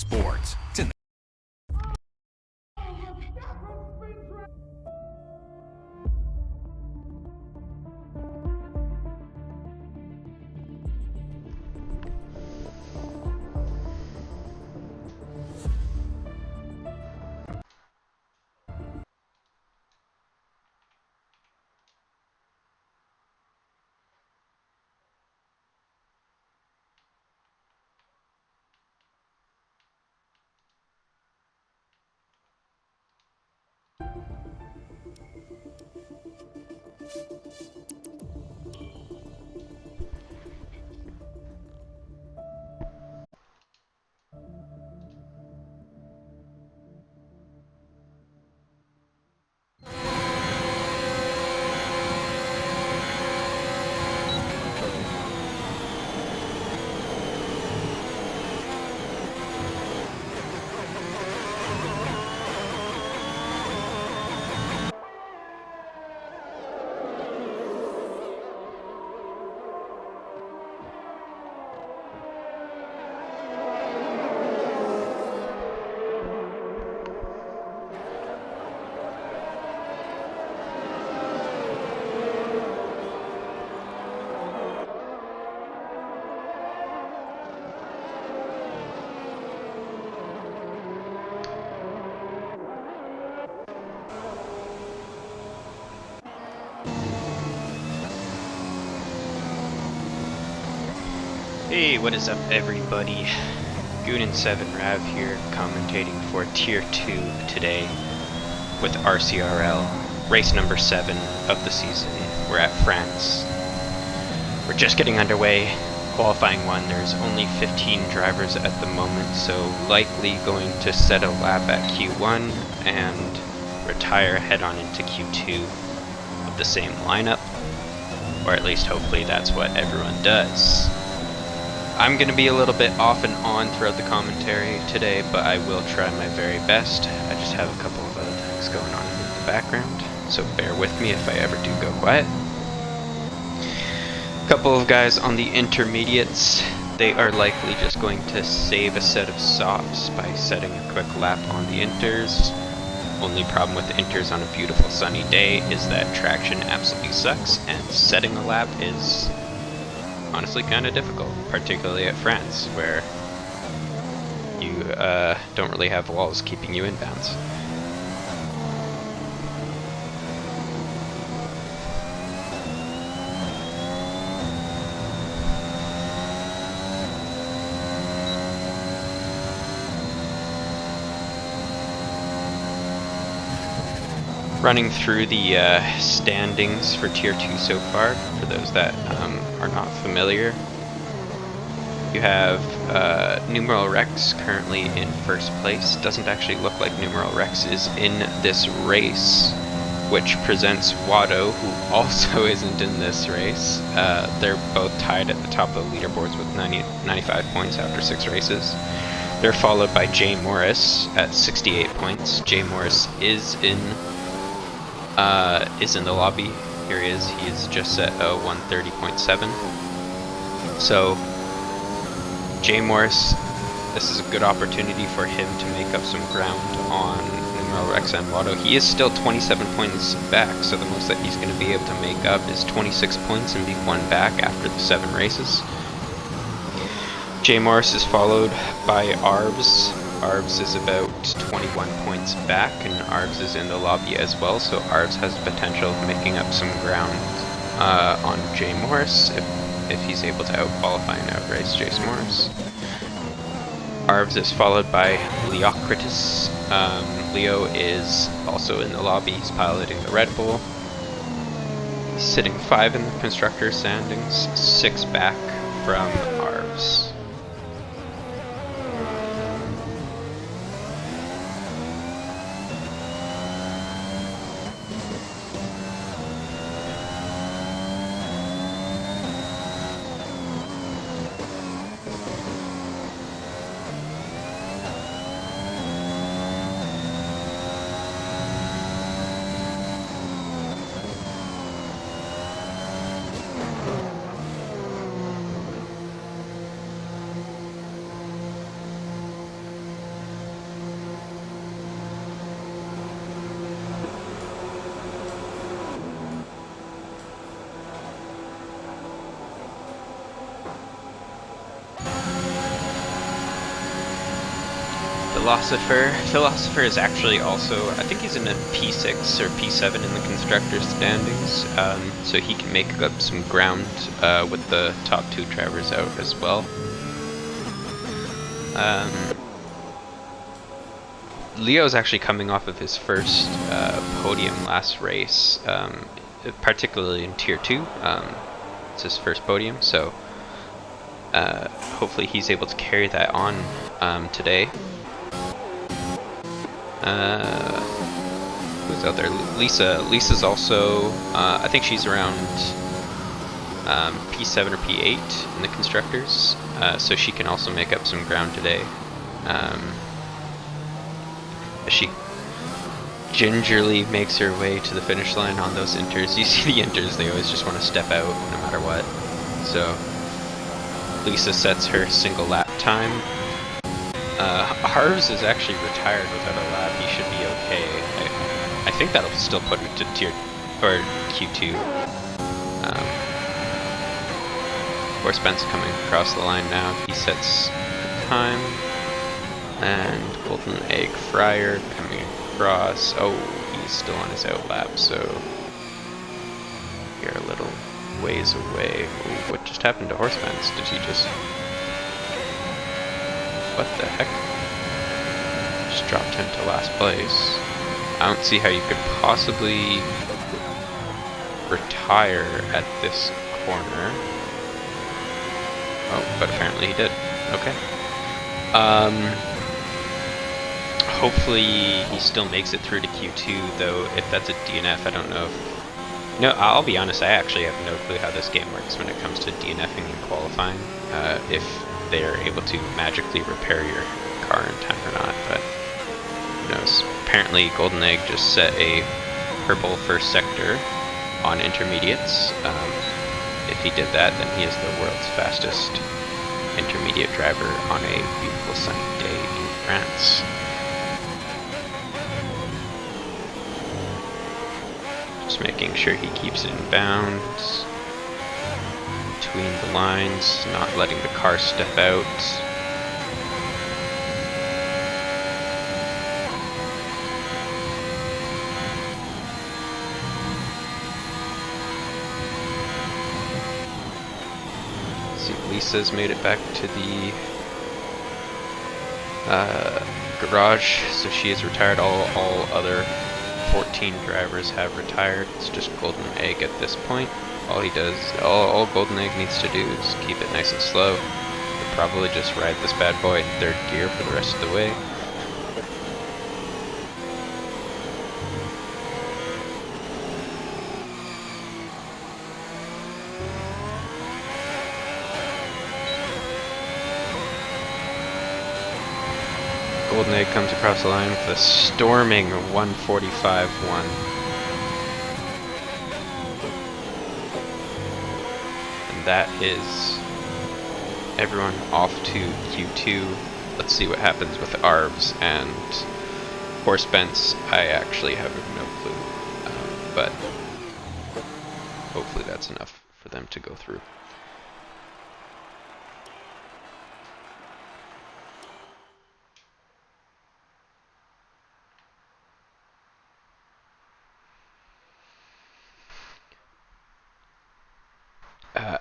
sports. It's in the Hey, what is up everybody? Goonin7 Rav here, commentating for Tier 2 today with RCRL, race number 7 of the season. We're at France. We're just getting underway, qualifying 1. There's only 15 drivers at the moment, so likely going to set a lap at Q1 and retire head on into Q2 with the same lineup, or at least hopefully that's what everyone does. I'm going to be a little bit off and on throughout the commentary today, but I will try my very best. I just have a couple of other things going on in the background, so bear with me if I ever do go quiet. A couple of guys on the intermediates, they are likely just going to save a set of softs by setting a quick lap on the inters. Only problem with the inters on a beautiful sunny day is that traction absolutely sucks, and setting a lap is honestly kind of difficult, particularly at France, where you don't really have walls keeping you in bounds. Running through the standings for Tier 2 so far, for those that are not familiar. You have Numeral Rex currently in first place. Doesn't actually look like Numeral Rex is in this race, which presents Watto, who also isn't in this race. They're both tied at the top of the leaderboards with 95 points after 6 races. They're followed by Jay Morris at 68 points. Jay Morris is in the lobby. Here he is. He is just at 130.7. So Jay Morris, this is a good opportunity for him to make up some ground on Numeral Rex and Watto. He is still 27 points back, so the most that he's going to be able to make up is 26 points and be 1 back after the 7 races. Jay Morris is followed by Arbs. Arbs is about 21 points back, and Arbs is in the lobby as well, so Arbs has the potential of making up some ground on Jay Morris if he's able to out-qualify and outrace Jace Morris. Arbs is followed by Leocritus. Leo is also in the lobby. He's piloting the Red Bull. He's sitting 5 in the constructor standings, 6 back from Arbs. Philosopher. Philosopher is actually also, I think he's in a P6 or P7 in the constructor standings, so he can make up some ground with the top two drivers out as well. Leo's actually coming off of his first podium last race, particularly in Tier 2. It's his first podium, so hopefully he's able to carry that on today. Who's out there? Lisa. Lisa's also, I think she's around P7 or P8 in the constructors, so she can also make up some ground today. She gingerly makes her way to the finish line on those inters. You see the inters, they always just want to step out no matter what. So Lisa sets her single lap time. Harvs is actually retired without a lap. He should be okay. I think that'll still put him to tier or Q2. Horseben's coming across the line now. He sets the time. And Golden Egg Fryer coming across. Oh, he's still on his outlap, so you're a little ways away. Ooh, what just happened to Horseben's? Did he just... What the heck? Just dropped him to last place. I don't see how you could possibly retire at this corner. Oh, but apparently he did. Okay. Hopefully he still makes it through to Q2, though if that's a DNF, I don't know if... No, I'll be honest, I actually have no clue how this game works when it comes to DNFing and qualifying, if they're able to magically repair your car in time or not, but who knows. Apparently Golden Egg just set a purple first sector on intermediates. If he did that, then he is the world's fastest intermediate driver on a beautiful sunny day in France. Just making sure he keeps it in bounds, between the lines, not letting the car step out. Let's see, Lisa's made it back to the garage, so she is retired. All other 14 drivers have retired. It's just Golden Egg at this point. All Golden Egg needs to do is keep it nice and slow. He'll probably just ride this bad boy in third gear for the rest of the way. Golden Egg comes across the line with a storming 145.1. And that is everyone off to Q2. Let's see what happens with Arvs and Horseben's. I actually have no clue, but hopefully that's enough for them to go through.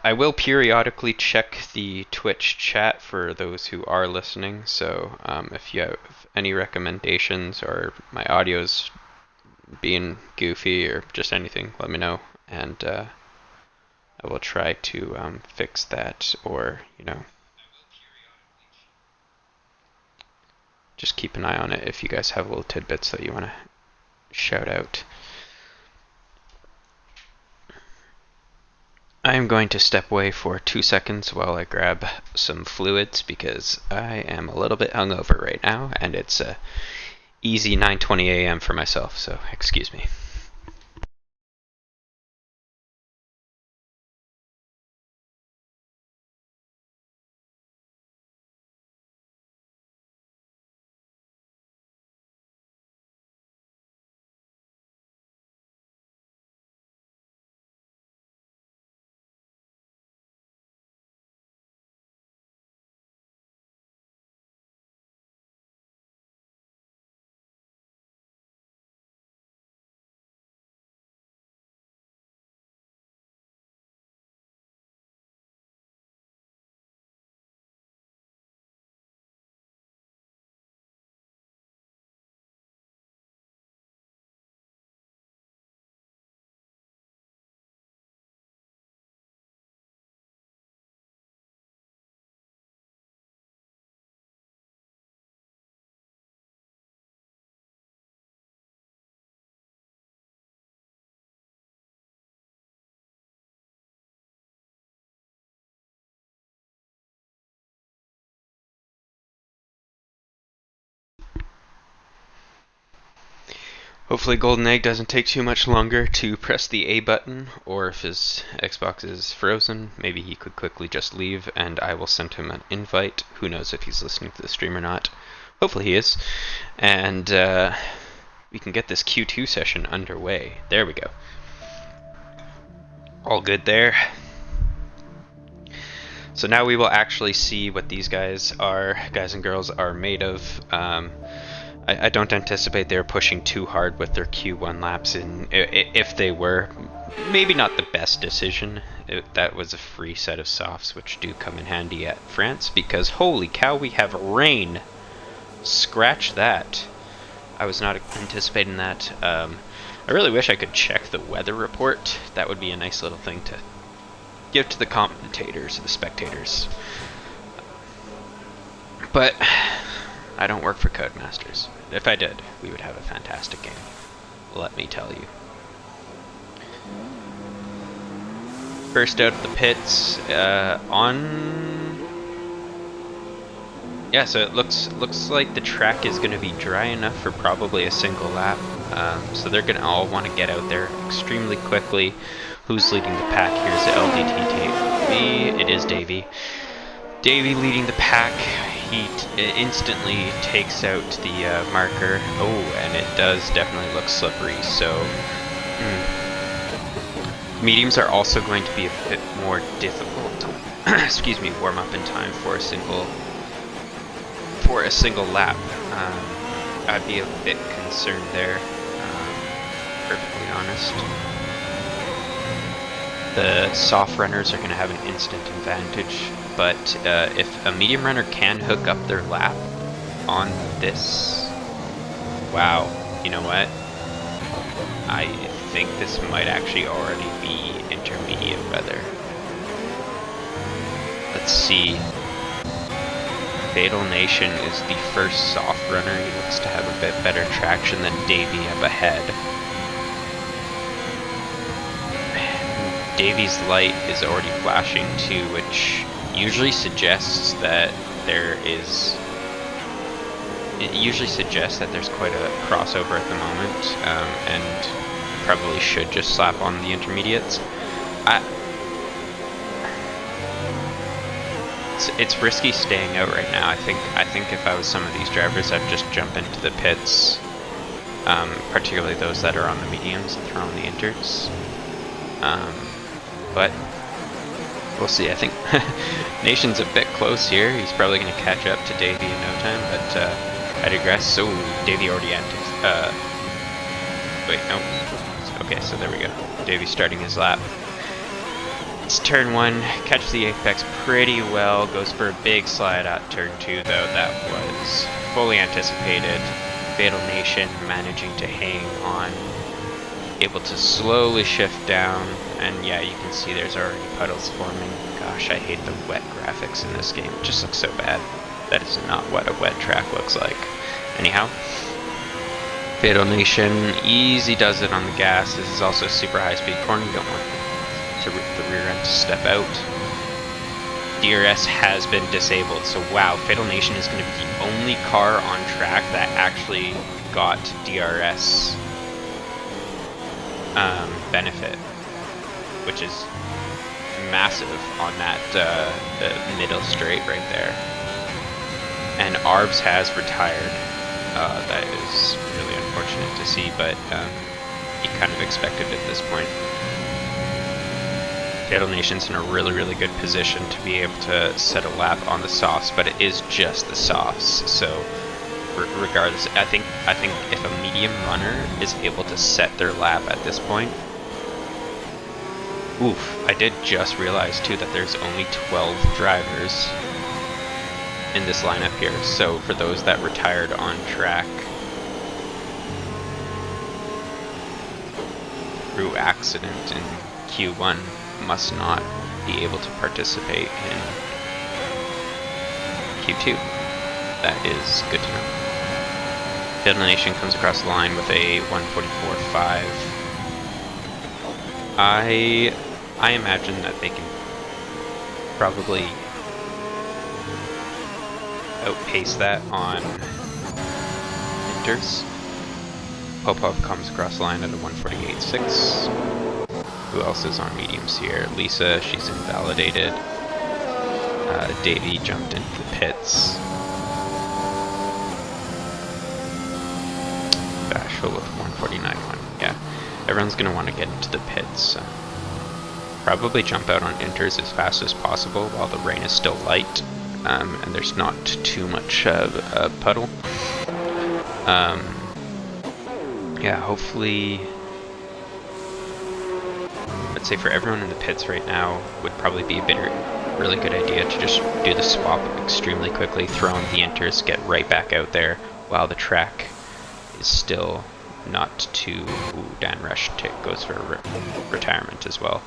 I will periodically check the Twitch chat for those who are listening, so if you have any recommendations or my audio's being goofy or just anything, let me know, and I will try to fix that, or, just keep an eye on it if you guys have little tidbits that you want to shout out. I am going to step away for 2 seconds while I grab some fluids because I am a little bit hungover right now, and it's a easy 9:20 a.m. for myself, so excuse me. Hopefully Golden Egg doesn't take too much longer to press the A button, or if his Xbox is frozen, maybe he could quickly just leave and I will send him an invite. Who knows if he's listening to the stream or not. Hopefully he is. And we can get this Q2 session underway. There we go. All good there. So now we will actually see what these guys and girls are made of. I don't anticipate they're pushing too hard with their Q1 laps in. If they were, maybe not the best decision. That was a free set of softs, which do come in handy at France, because holy cow, we have rain. Scratch that. I was not anticipating that. I really wish I could check the weather report. That would be a nice little thing to give to the commentators, the spectators. But I don't work for Codemasters. If I did, we would have a fantastic game. Let me tell you. First out of the pits, yeah, so it looks like the track is going to be dry enough for probably a single lap. So they're going to all want to get out there extremely quickly. Who's leading the pack? Here's the LDTTV. It is Davey. Davey leading the pack. He instantly takes out the marker. Oh, and it does definitely look slippery. So mediums are also going to be a bit more difficult. Excuse me, warm up in time for a single lap. I'd be a bit concerned there, perfectly honest. The soft runners are going to have an instant advantage, but if a medium runner can hook up their lap on this, wow, you know what? I think this might actually already be intermediate weather. Let's see. Fatal Nation is the first soft runner. He looks to have a bit better traction than Davey up ahead. Davy's light is already flashing too, which usually suggests that there's quite a crossover at the moment, and probably should just slap on the intermediates. It's risky staying out right now. I think if I was some of these drivers, I'd just jump into the pits, particularly those that are on the mediums and throw on the inters. But we'll see. I think Nation's a bit close here. He's probably going to catch up to Davey in no time, but I digress. So Davey already entered. Wait, no. Okay, so there we go. Davey starting his lap. It's turn 1, catches the apex pretty well, goes for a big slide at turn 2 though. That was fully anticipated. Fatal Nation managing to hang on, able to slowly shift down, and yeah, you can see there's already puddles forming. Gosh, I hate the wet graphics in this game. It just looks so bad. That is not what a wet track looks like. Anyhow, Fatal Nation easy does it on the gas. This is also a super high speed corner. You don't want the rear end to step out. DRS has been disabled, so wow, Fatal Nation is going to be the only car on track that actually got DRS benefit, which is massive on that middle straight right there. And Arbs has retired. That is really unfortunate to see, but you kind of expected at this point. Fatal Nation's in a really, really good position to be able to set a lap on the softs, but it is just the softs. So, regardless, I think if a medium runner is able to set their lap at this point, oof! I did just realize too that there's only 12 drivers in this lineup here. So for those that retired on track through accident in Q1, must not be able to participate in Q2. That is good to know. Fatal Nation comes across the line with a 144.5. I imagine that they can probably outpace that on inters. Popov comes across the line at a 148.6. Who else is on mediums here? Lisa, she's invalidated. Davey jumped into the pits. Bashful with 149.1. Yeah, everyone's going to want to get into the pits. Probably jump out on inters as fast as possible while the rain is still light and there's not too much puddle. Yeah, hopefully, I'd say for everyone in the pits right now would probably be a really good idea to just do the swap extremely quickly, throw in the inters, get right back out there while the track is still not too... Ooh, Dan Rush goes for retirement as well.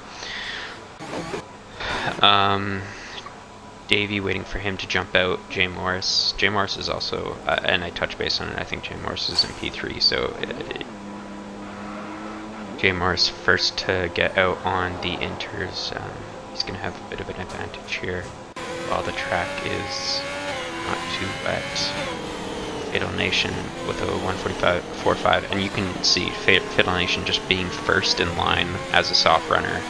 Davey waiting for him to jump out. Jay Morris. Jay Morris is also, and I touch base on it, I think Jay Morris is in P3, so Jay Morris first to get out on the inters. He's going to have a bit of an advantage here while the track is not too wet. Fatal Nation with a 145.45, and you can see Fatal Nation just being first in line as a soft runner.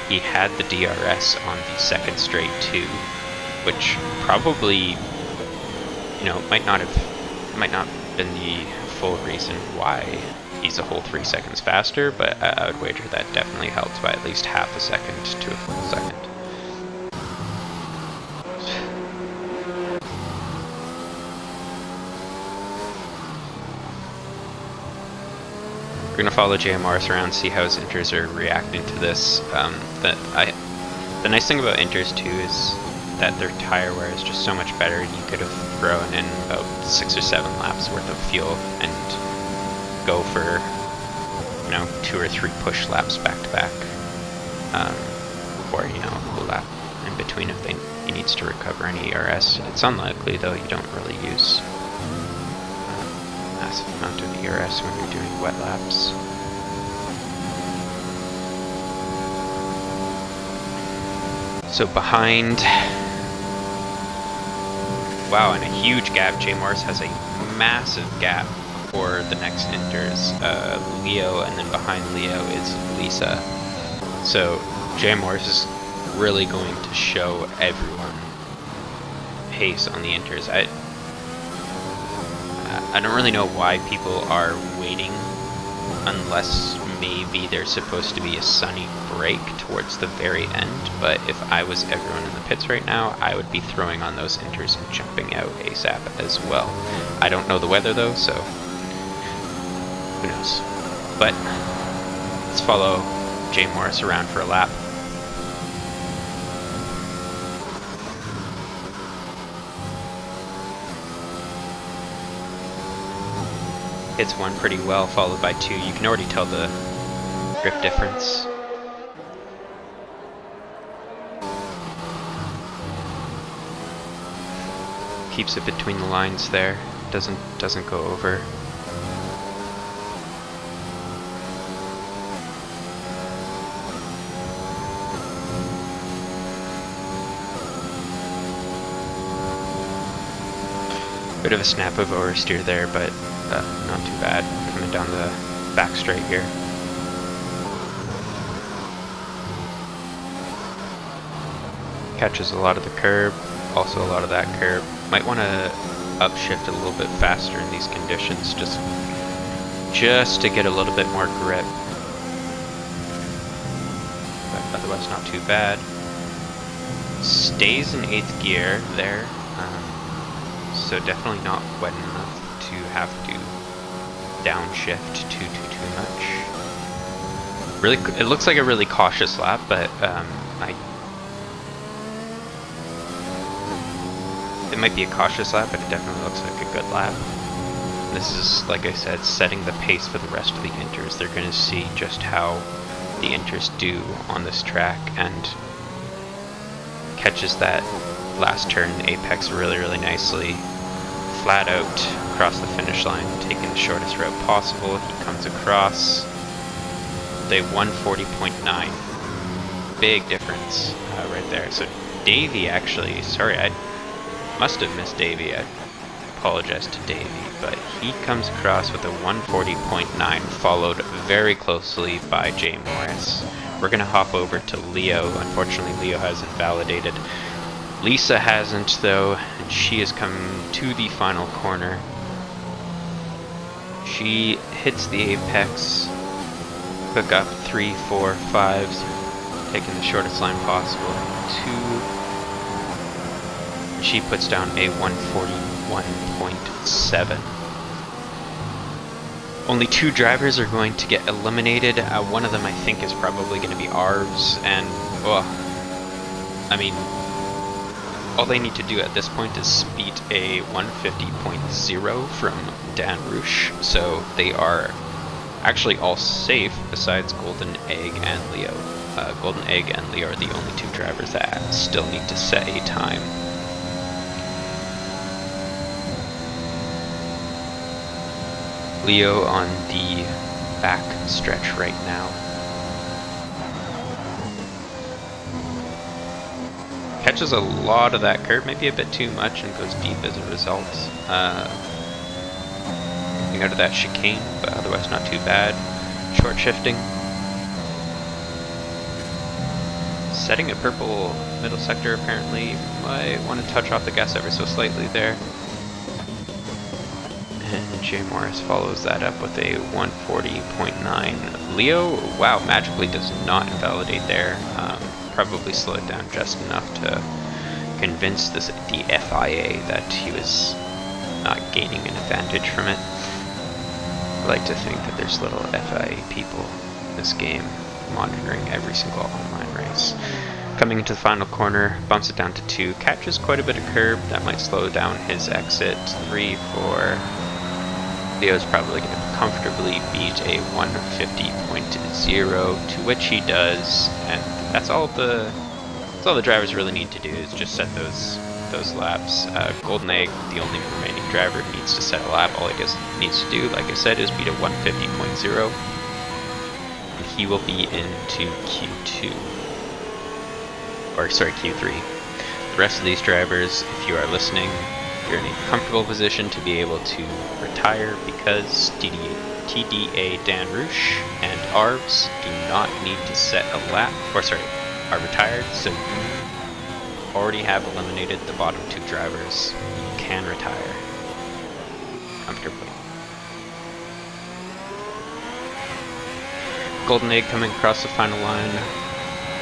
He had the DRS on the second straight too, which probably, you know, might not have been the full reason why he's a whole 3 seconds faster, but I would wager that definitely helped by at least half a second to a full second. We're gonna follow JMRS around, see how his inters are reacting to this. The nice thing about inters too is that their tire wear is just so much better. You could have thrown in about 6 or 7 laps worth of fuel and go for, you know, 2 or 3 push laps back to back, or, you know, a lap in between if he needs to recover any ERS. It's unlikely though. You don't really use massive amount of ERS when you're doing wet laps. So behind, wow, and a huge gap. Jay Morris has a massive gap for the next inters. Leo, and then behind Leo is Lisa. So Jay Morris is really going to show everyone pace on the inters. I don't really know why people are waiting, unless maybe there's supposed to be a sunny break towards the very end, but if I was everyone in the pits right now, I would be throwing on those inters and jumping out ASAP as well. I don't know the weather though, so who knows. But let's follow Jay Morris around for a lap. Hits 1 pretty well, followed by 2. You can already tell the grip difference. Keeps it between the lines there. Doesn't go over. Bit of a snap of oversteer there, but not too bad, coming down the back straight here. Catches a lot of the curb, also a lot of that curb. Might want to upshift a little bit faster in these conditions, just to get a little bit more grip. But otherwise not too bad. Stays in 8th gear there, so definitely not wet enough to have to downshift too much. Really, it looks like a really cautious lap, but it might be a cautious lap, but it definitely looks like a good lap. This is, like I said, setting the pace for the rest of the inters. They're going to see just how the inters do on this track, and catches that last turn apex really nicely. Flat out across the finish line, taking the shortest route possible. He comes across the 140.9. Big difference right there. So Davey actually, sorry, I must have missed Davey. I apologize to Davey. but he comes across with a 140.9, followed very closely by Jay Morris. We're going to hop over to Leo. Unfortunately, Leo hasn't validated. Lisa hasn't, though, and she has come to the final corner. She hits the apex, hook up 3, 4, 5s, taking the shortest line possible, 2. She puts down a 141.7. Only 2 drivers are going to get eliminated. One of them I think is probably going to be Arvs, and, well, I mean, all they need to do at this point is beat a 150.0 from Dan Roosh, so they are actually all safe besides Golden Egg and Leo. Golden Egg and Leo are the only 2 drivers that still need to set a time. Leo on the back stretch right now. Catches a lot of that curve, maybe a bit too much, and goes deep as a result. Getting out of that chicane, but otherwise not too bad. Short shifting. Setting a purple middle sector apparently. Might want to touch off the gas ever so slightly there. And Jay Morris follows that up with a 140.9. Leo, wow, magically does not invalidate there. Probably slowed down just enough to convince the FIA that he was not gaining an advantage from it. I like to think that there's little FIA people in this game monitoring every single online race. Coming into the final corner, bumps it down to 2, catches quite a bit of curb. That might slow down his exit. 3, 4. Leo's probably going to comfortably beat a 150.0, to which he does, and that's all the drivers really need to do is just set those laps. Golden Egg, the only remaining driver who needs to set a lap. All he needs to do, like I said, is beat a 150.0, and he will be into Q2, or sorry, Q3. The rest of these drivers, if you are listening, you're in a comfortable position to be able to retire because TDA Dan Roosh and Arvs do not need to set a lap, or sorry, are retired, so you already have eliminated the bottom 2 drivers. You can retire comfortably. Golden Egg coming across the final line.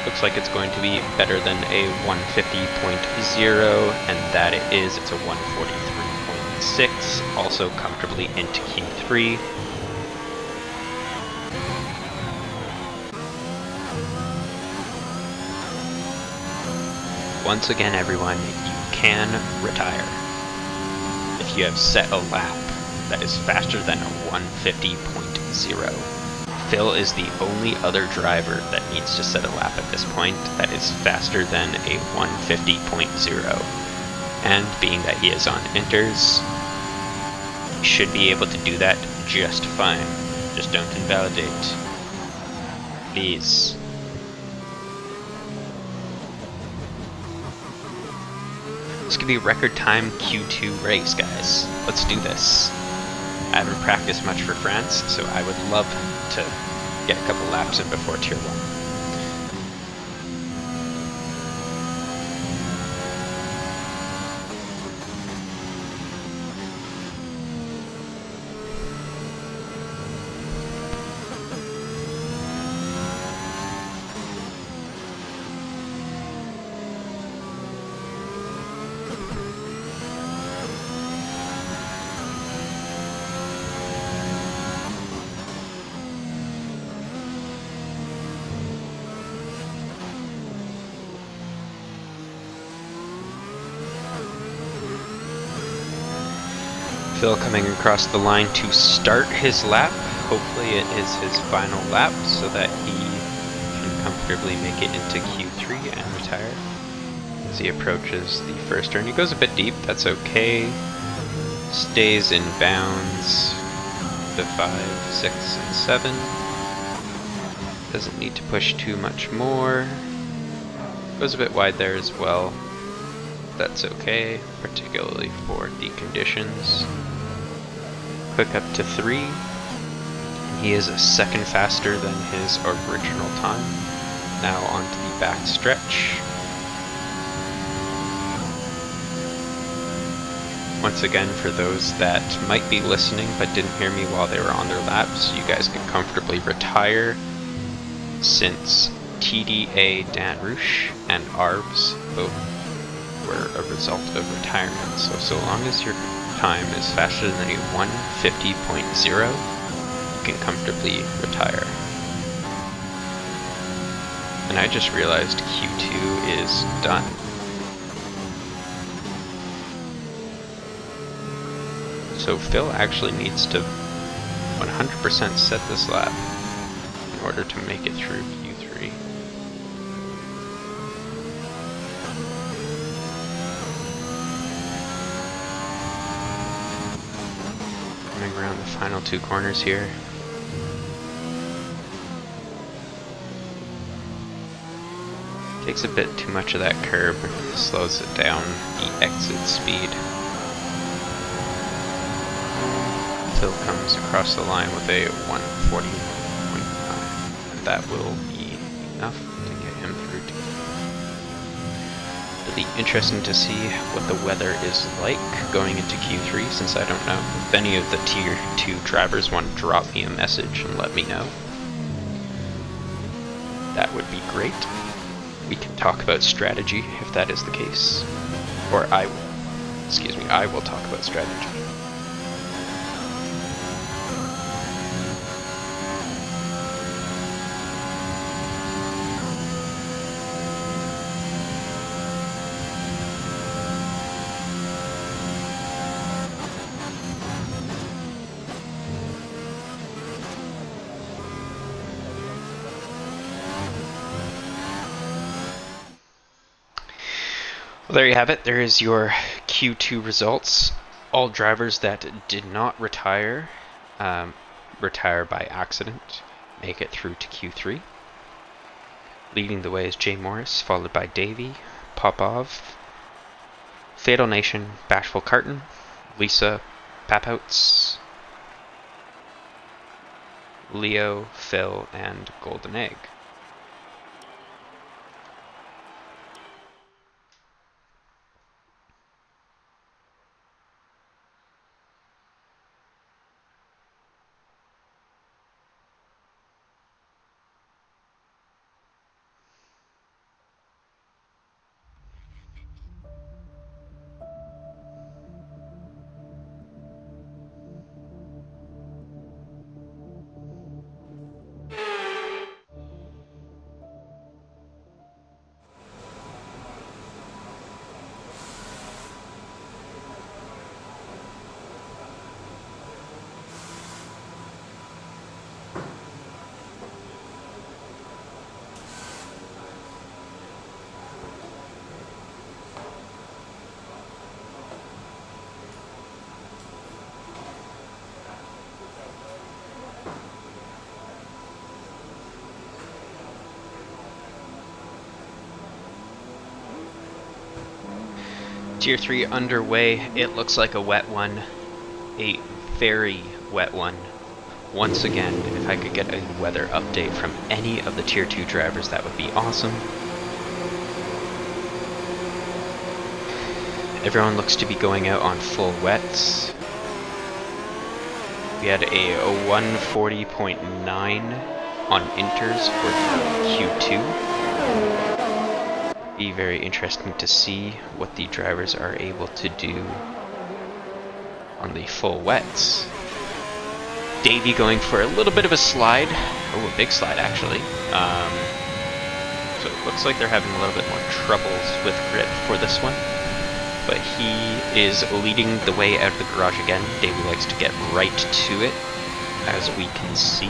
Looks like it's going to be better than a 150.0, and that it is. It's a 143.6, also comfortably into Q3. Once again, everyone, you can retire if you have set a lap that is faster than a 150.0. Phil is the only other driver that needs to set a lap at this point that is faster than a 150.0. And being that he is on inters, he should be able to do that just fine. Just don't invalidate. Please. This could be a record time Q2 race, guys. Let's do this. I haven't practiced much for France, so I would love to get a couple laps in before Tier 1. Phil coming across the line to start his lap. Hopefully it is his final lap so that he can comfortably make it into Q3 and retire. As he approaches the first turn, he goes a bit deep, that's okay. Stays in bounds to 5, 6, and 7. Doesn't need to push too much more. Goes a bit wide there as well. That's okay, particularly for the conditions. quick up to 3. He is a second faster than his original time. Now onto the back stretch. Once again, for those that might be listening but didn't hear me while they were on their laps, you guys can comfortably retire since TDA Dan Roosh and ARBS both were a result of retirement. So long as your time is faster than a 150.0, you can comfortably retire. And I just realized Q2 is done. So Phil actually needs to 100% set this lap in order to make it through Q3. Coming around the final 2 corners here. Takes a bit too much of that curb, slows it down the exit speed. Phil comes across the line with a 140.9, and that will be enough to get him through to It'll be interesting to see what the weather is like going into Q3, since I don't know. If any of the Tier 2 drivers want to drop me a message and let me know, that would be great. We can talk about strategy if that is the case. Or I will talk about strategy. Well, there you have it. There is your Q2 results. All drivers that did not retire, retire by accident, make it through to Q3. Leading the way is Jay Morris, followed by Davey, Popov, Fatal Nation, Bashful Carton, Lisa, Papouts, Leo, Phil, and Golden Egg. Tier 3 underway. It looks like a wet one. A very wet one. Once again, if I could get a weather update from any of the Tier 2 drivers, that would be awesome. Everyone looks to be going out on full wets. We had a 140.9 on inters for Q2. Be very interesting to see what the drivers are able to do on the full wets. Davey going for a little bit of a slide. Oh, a big slide actually. So it looks like they're having a little bit more troubles with grip for this one. But he is leading the way out of the garage again. Davey likes to get right to it, as we can see.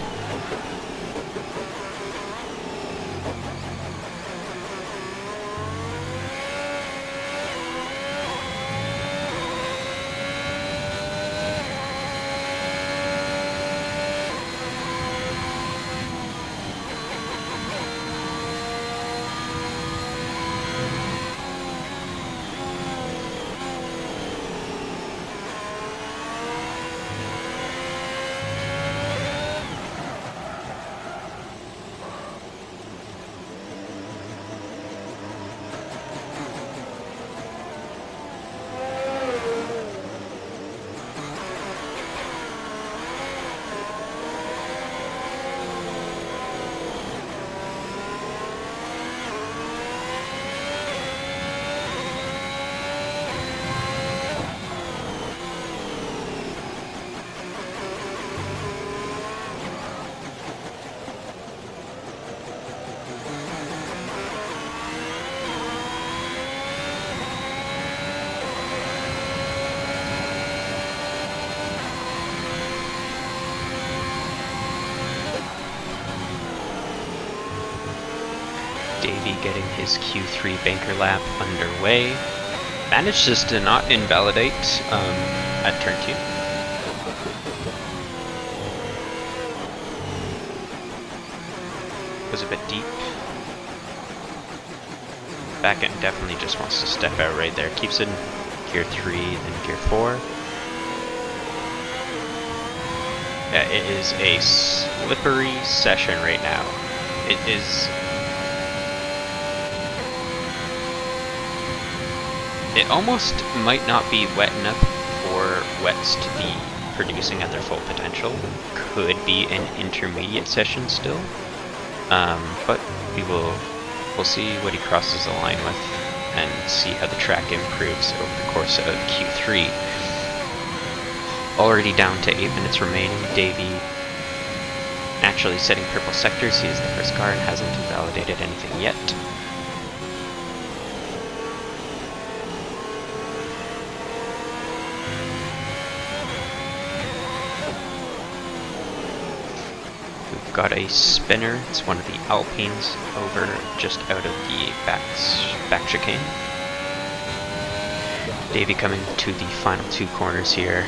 Davey getting his Q3 banker lap underway. Managed just to not invalidate at turn 2. Was a bit deep. Back end definitely just wants to step out right there. Keeps it in gear 3, then gear 4. Yeah, it is a slippery session right now. It is... It almost might not be wet enough for wets to be producing at their full potential. Could be an intermediate session still. But we'll see what he crosses the line with and see how the track improves over the course of Q3. Already down to 8 minutes remaining. Davey naturally setting purple sectors. He is the first car and hasn't invalidated anything yet. We've got a spinner. It's one of the Alpines over just out of the back chicane. Davey coming to the final 2 corners here.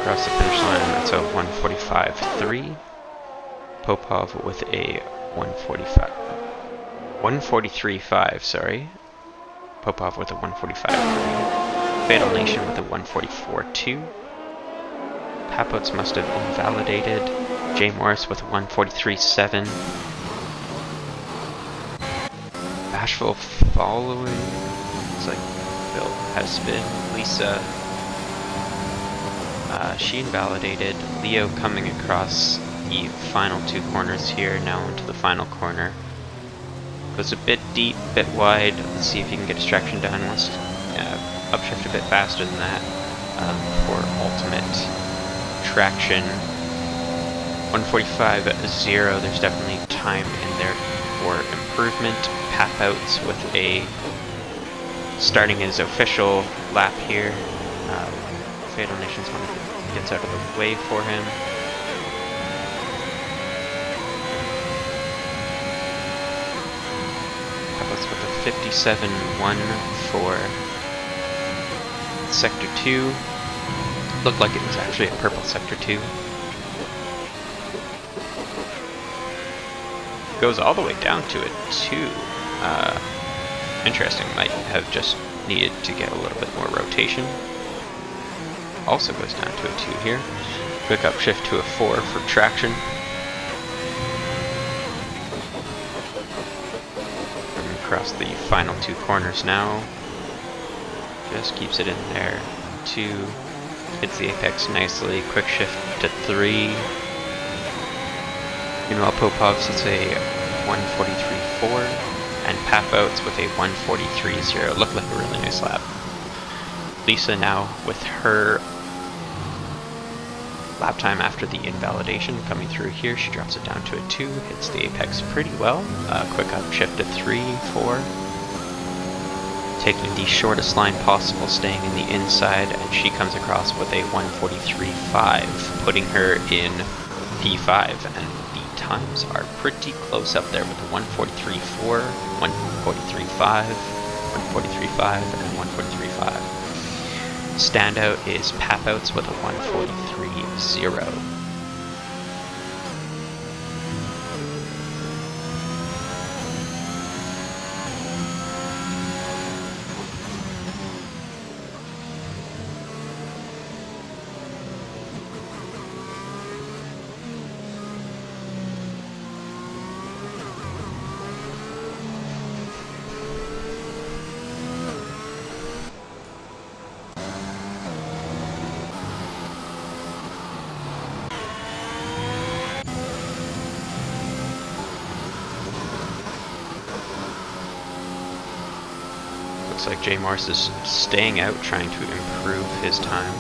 Across the finish line, that's a 1:45.3. Popov with a 1:43.5, sorry. Popov with a 1:45.3. Fatal Nation with a 1:44.2. Papots must have invalidated. Jay Morris with a 1:43.7. Bashful following. Looks like Bill has been. Lisa. She invalidated. Leo coming across the final 2 corners here, now into the final corner. Goes a bit deep, bit wide. Let's see if he can get his traction done. Wants to upshift a bit faster than that for ultimate traction. 1:45.0. There's definitely time in there for improvement. Pap outs with a starting his official lap here. Fatal Nation's one that gets out of the way for him. Papots with a 57.1 for Sector 2. Looked like it was actually a purple Sector 2. Goes all the way down to a 2. Interesting, might have just needed to get a little bit more rotation. Also goes down to a 2 here. Quick upshift to a 4 for traction. And across the final 2 corners now. Just keeps it in there. 2. Hits the apex nicely. Quick shift to 3. Meanwhile, Popov's is a 1:43.4. And Papouts with a 1:43.0. Looked like a really nice lap. Lisa now with her lap time after the invalidation coming through here. She drops it down to a 2, hits the apex pretty well. Quick upshift to 3, 4. Taking the shortest line possible, staying in the inside, and she comes across with a 1:43.5, putting her in P5, and the times are pretty close up there with a 1:43.4, 1:43.5, 1:43.5, and 1:43.5. Standout is Papouts with a 1:43.0. Looks like Jay Morris is staying out, trying to improve his time.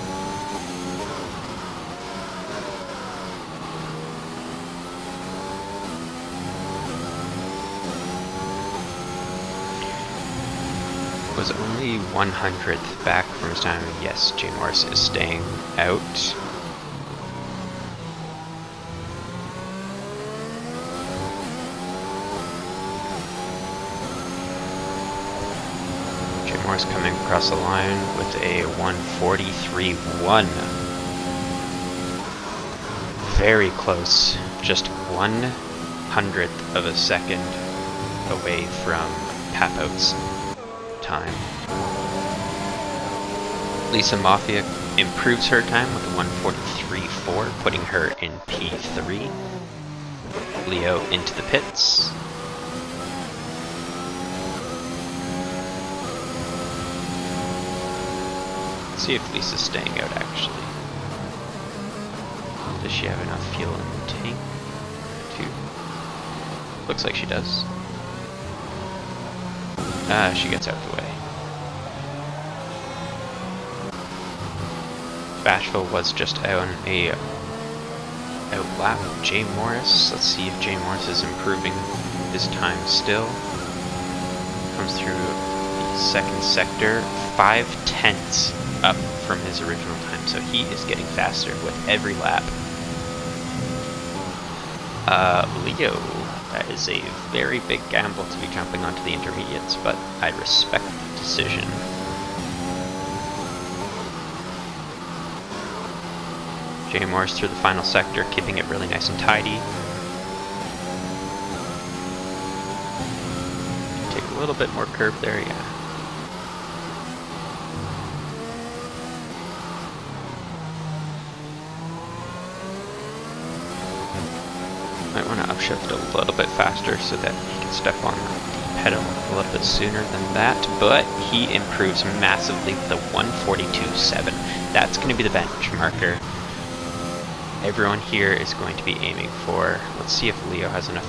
was only 100th back from his time. Yes, Jay Morris is staying out. Jay Morris coming across the line with a 1:43.1. Very close, just 1/100th of a second away from Papout's time. Lisa Mafia improves her time with a 1:43.4, putting her in P3. Leo into the pits. Let's see if Lisa's staying out actually. Does she have enough fuel in the tank? Looks like she does. She gets out of the way. Bashville was just on a outlap of Jay Morris. Let's see if Jay Morris is improving his time still. Comes through the second sector, 5/10ths up from his original time, so he is getting faster with every lap. Leo, that is a very big gamble to be jumping onto the intermediates, but I respect the decision. Jay Morris through the final sector, keeping it really nice and tidy. Take a little bit more curve there, yeah. Might want to upshift a little bit faster so that he can step on the pedal a little bit sooner than that, but he improves massively with the 1:42.7. That's going to be the benchmarker everyone here is going to be aiming for. Let's see if Leo has enough,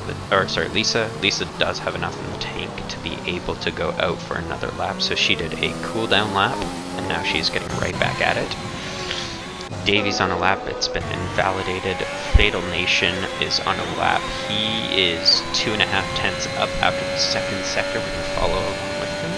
Lisa. Lisa does have enough in the tank to be able to go out for another lap, so she did a cool down lap, and now she's getting right back at it. Davy's on a lap, it's been invalidated. Fatal Nation is on a lap. He is 2.5 up after the second sector. We can follow along with him.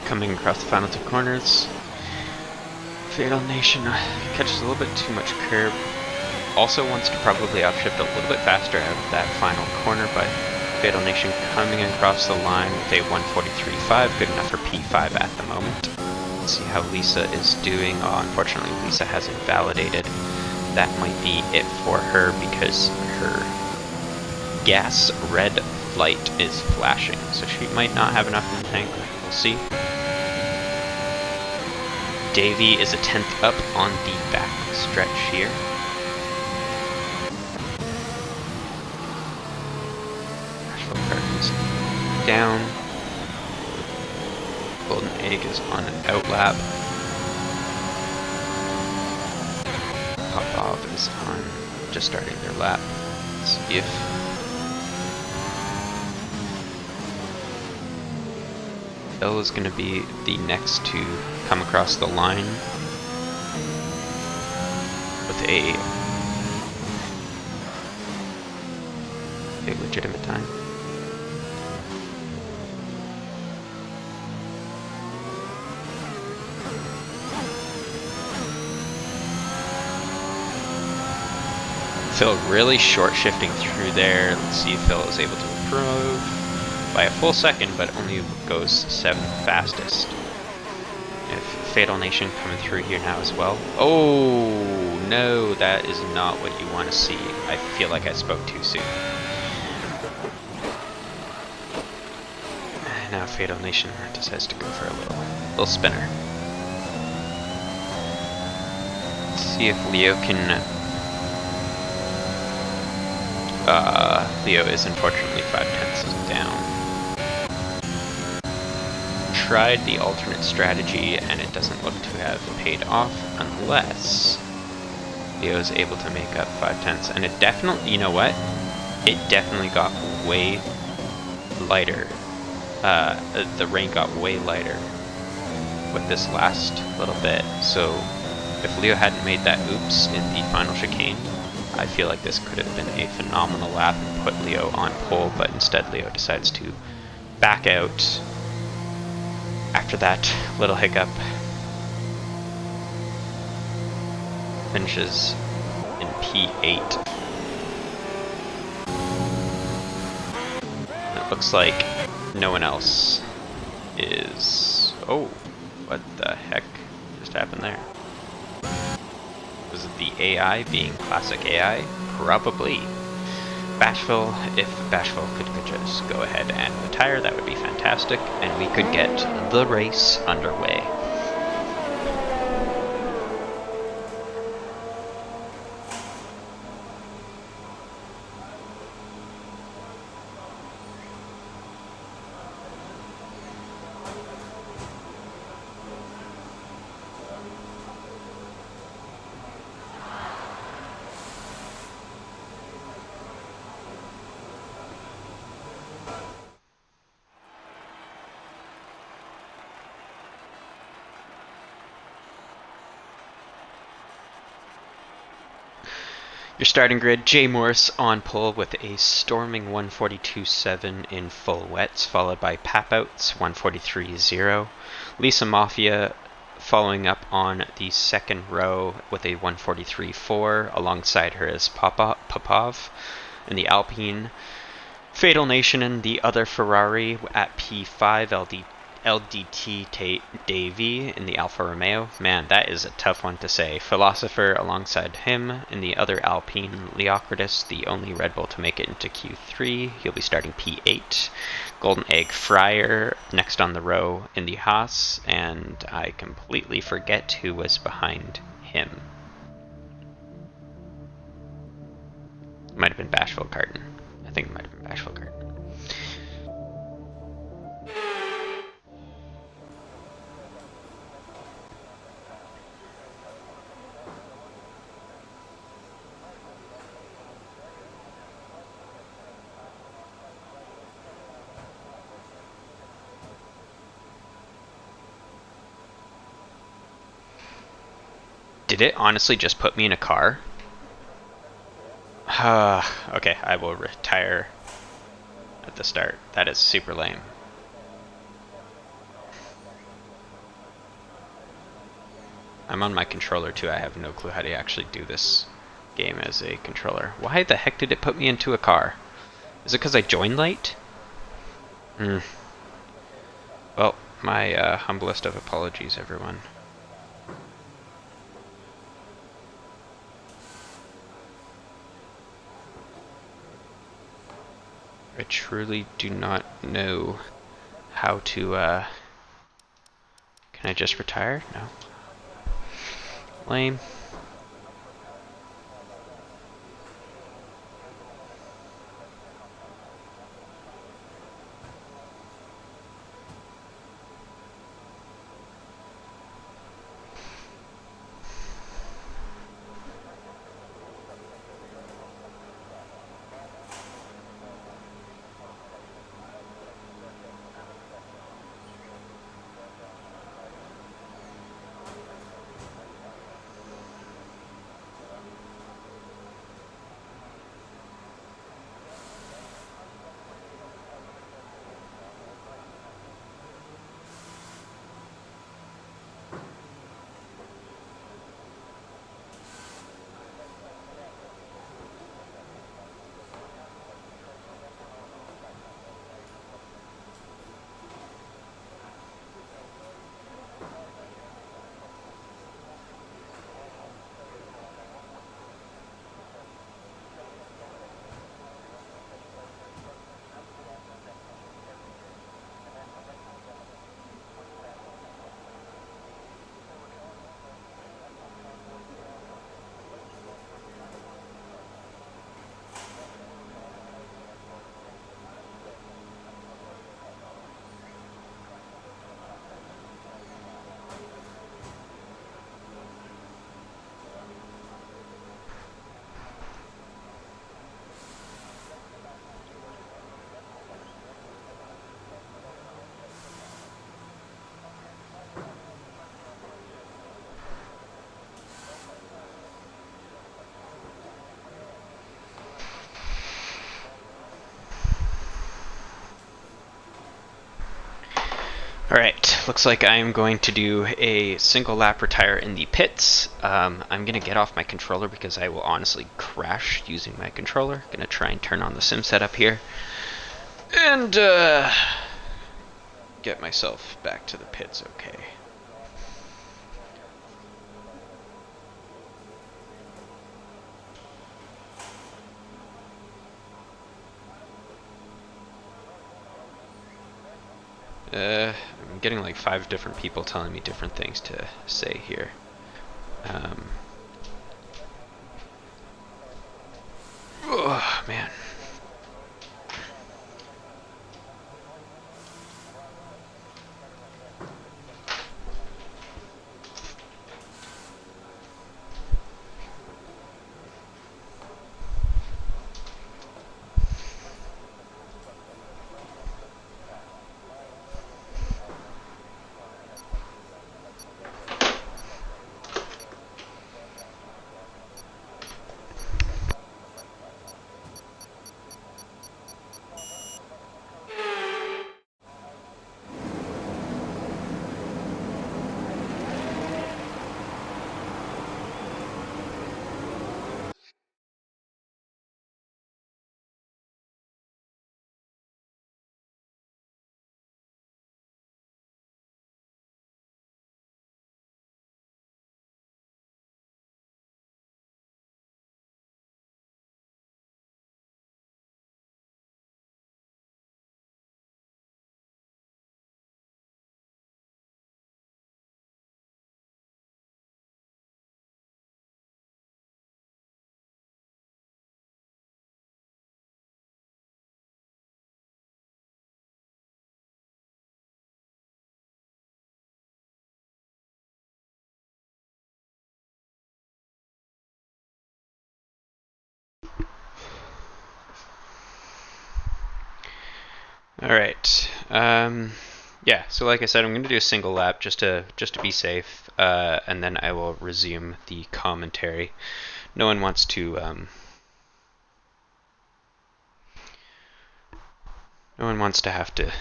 Coming across the final two corners. Fatal Nation catches a little bit too much curb. Also wants to probably upshift a little bit faster out of that final corner, but Fatal Nation coming across the line with a 1:43.5, good enough for P5 at the moment. Let's see how Lisa is doing. Oh, unfortunately, Lisa has invalidated. That might be it for her because her gas red light is flashing, so she might not have enough in the tank. We'll see. Davy is a 10th up on the back stretch here. Asheville Park is down. Golden Egg is on an outlap. Popov is on just starting their lap. Let's see if Phil is going to be the next to come across the line with a legitimate time. Phil really short shifting through there. Let's see if Phil is able to improve by a full second, but only goes 7th fastest. If Fatal Nation coming through here now as well. Oh no, that is not what you want to see. I feel like I spoke too soon. Now Fatal Nation decides to go for a little spinner. Let's see if Leo can. Leo is unfortunately 5/10 down. tried the alternate strategy and it doesn't look to have paid off unless Leo is able to make up 5/10. And it definitely, you know what? It definitely got way lighter. The rain got way lighter with this last little bit. So if Leo hadn't made that oops in the final chicane, I feel like this could have been a phenomenal lap and put Leo on pole, but instead Leo decides to back out after that little hiccup. Finishes in P8. It looks like no one else is... Oh, what the heck just happened there? Was it the AI being classic AI? Probably. Bashful, if Bashful could just go ahead and retire, that would be fantastic, and we could get the race underway. Your starting grid, Jay Morris on pole with a storming 142.7 in full wets, followed by Papouts 143.0. Lisa Mafia following up on the second row with a 143.4. Alongside her is Popov in the Alpine. Fatal Nation in the other Ferrari at P5, LDT Davey in the Alfa Romeo. Man, that is a tough one to say. Philosopher alongside him in the other Alpine. Leocritus, the only Red Bull to make it into Q3. He'll be starting P8. Golden Egg Fryer next on the row in the Haas. And I completely forget who was behind him. Might have been Bashful Carton. I think it might have been Bashful Carton. Did it honestly just put me in a car? Okay, I will retire at the start. That is super lame. I'm on my controller too. I have no clue how to actually do this game as a controller. Why the heck did it put me into a car? Is it because I joined late? Well, my humblest of apologies, everyone. I truly do not know how to, Can I just retire? No. Lame. Alright, looks like I'm going to do a single lap retire in the pits. I'm going to get off my controller because I will honestly crash using my controller. Going to try and turn on the sim setup here. And get myself back to the pits okay. I'm getting like 5 different people telling me different things to say here. Oh, man. Alright, yeah, so like I said, I'm going to do a single lap just to be safe, and then I will resume the commentary. No one wants to, no one wants to have to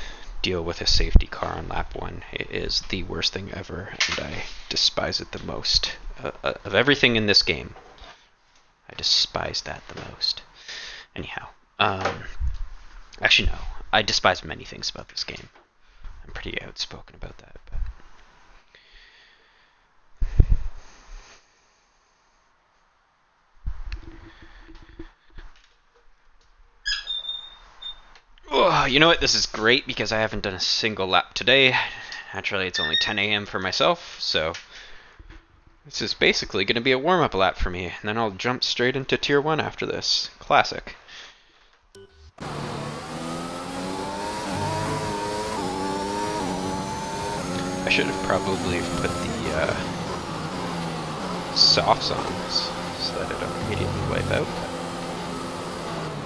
deal with a safety car on lap 1. It is the worst thing ever, and I despise it the most. Of everything in this game, I despise that the most. Anyhow, actually no, I despise many things about this game. I'm pretty outspoken about that. But oh, you know what? This is great because I haven't done a single lap today. Naturally, it's only 10 a.m. for myself, so this is basically going to be a warm-up lap for me, and then I'll jump straight into Tier 1 after this. Classic. I should have probably put the softs on this so that it don't immediately wipe out.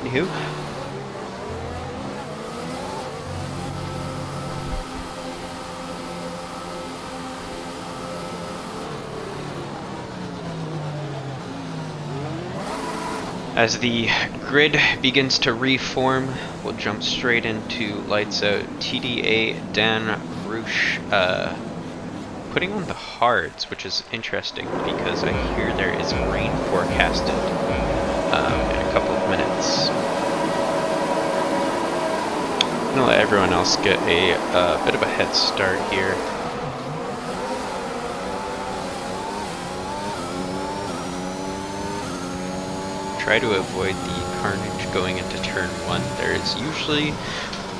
Anywho. As the grid begins to reform, we'll jump straight into Lights Out. TDA Dan Roosh putting on the hards, which is interesting because I hear there is rain forecasted in a couple of minutes. I'm going to let everyone else get a bit of a head start here. Try to avoid the carnage going into turn 1. There is usually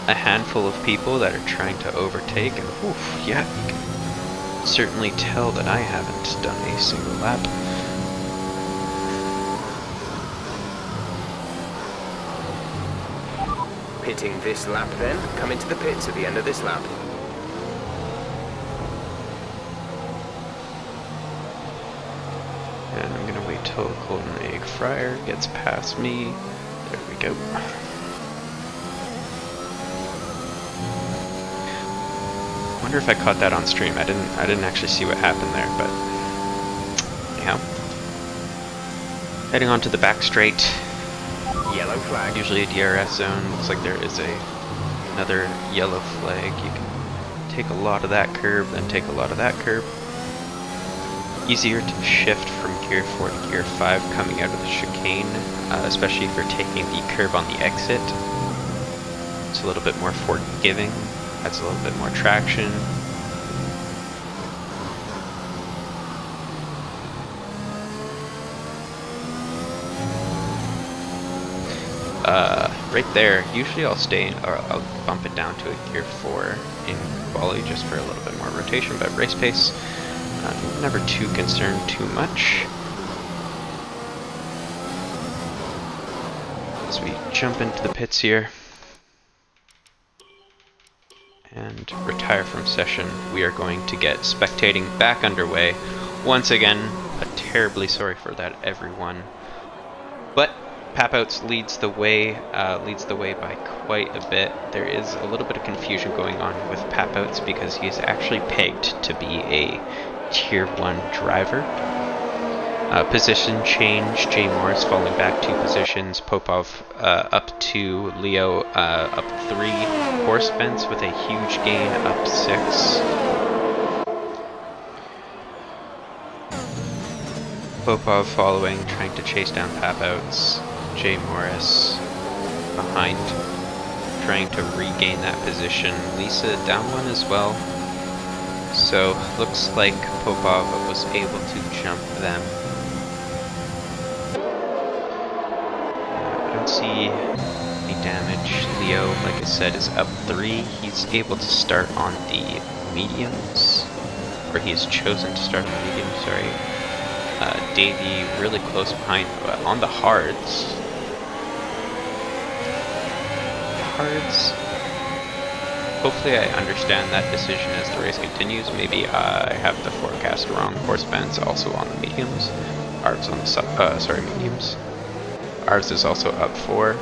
a handful of people that are trying to overtake, and oof, yeah, you can certainly tell that I haven't done a single lap. Pitting this lap then, come into the pits at the end of this lap. And I'm gonna wait till Golden Egg Fryer gets past me. There we go. Wonder if I caught that on stream. I didn't actually see what happened there, but anyhow. Heading on to the back straight. Yellow flag. Usually a DRS zone. Looks like there is another yellow flag. You can take a lot of that curb, then take a lot of that curb. Easier to shift from gear 4 to gear 5 coming out of the chicane, especially if you're taking the curb on the exit. It's a little bit more forgiving, adds a little bit more traction. Right there, usually I'll I'll bump it down to a gear 4 in quali just for a little bit more rotation, but race pace, never too concerned too much. As we jump into the pits here and retire from session, we are going to get spectating back underway. Once again, terribly sorry for that, everyone. But Papouts leads the way by quite a bit. There is a little bit of confusion going on with Papouts because he is actually pegged to be a Tier 1 driver. Position change, Jay Morris falling back 2 positions, Popov up 2, Leo up 3, Horse Fence with a huge gain up 6. Popov following, trying to chase down Papouts. Jay Morris behind, trying to regain that position. Lisa down 1 as well. So looks like Popov was able to jump them. I don't see any damage. Leo, like I said, is up 3. He's able to start on the mediums, or he has chosen to start on the mediums, sorry. Davey really close behind on the hards. Hopefully I understand that decision as the race continues. Maybe I have the forecast wrong. Horse Fence also on the mediums. Arv's on the mediums. Arv's is also up 4.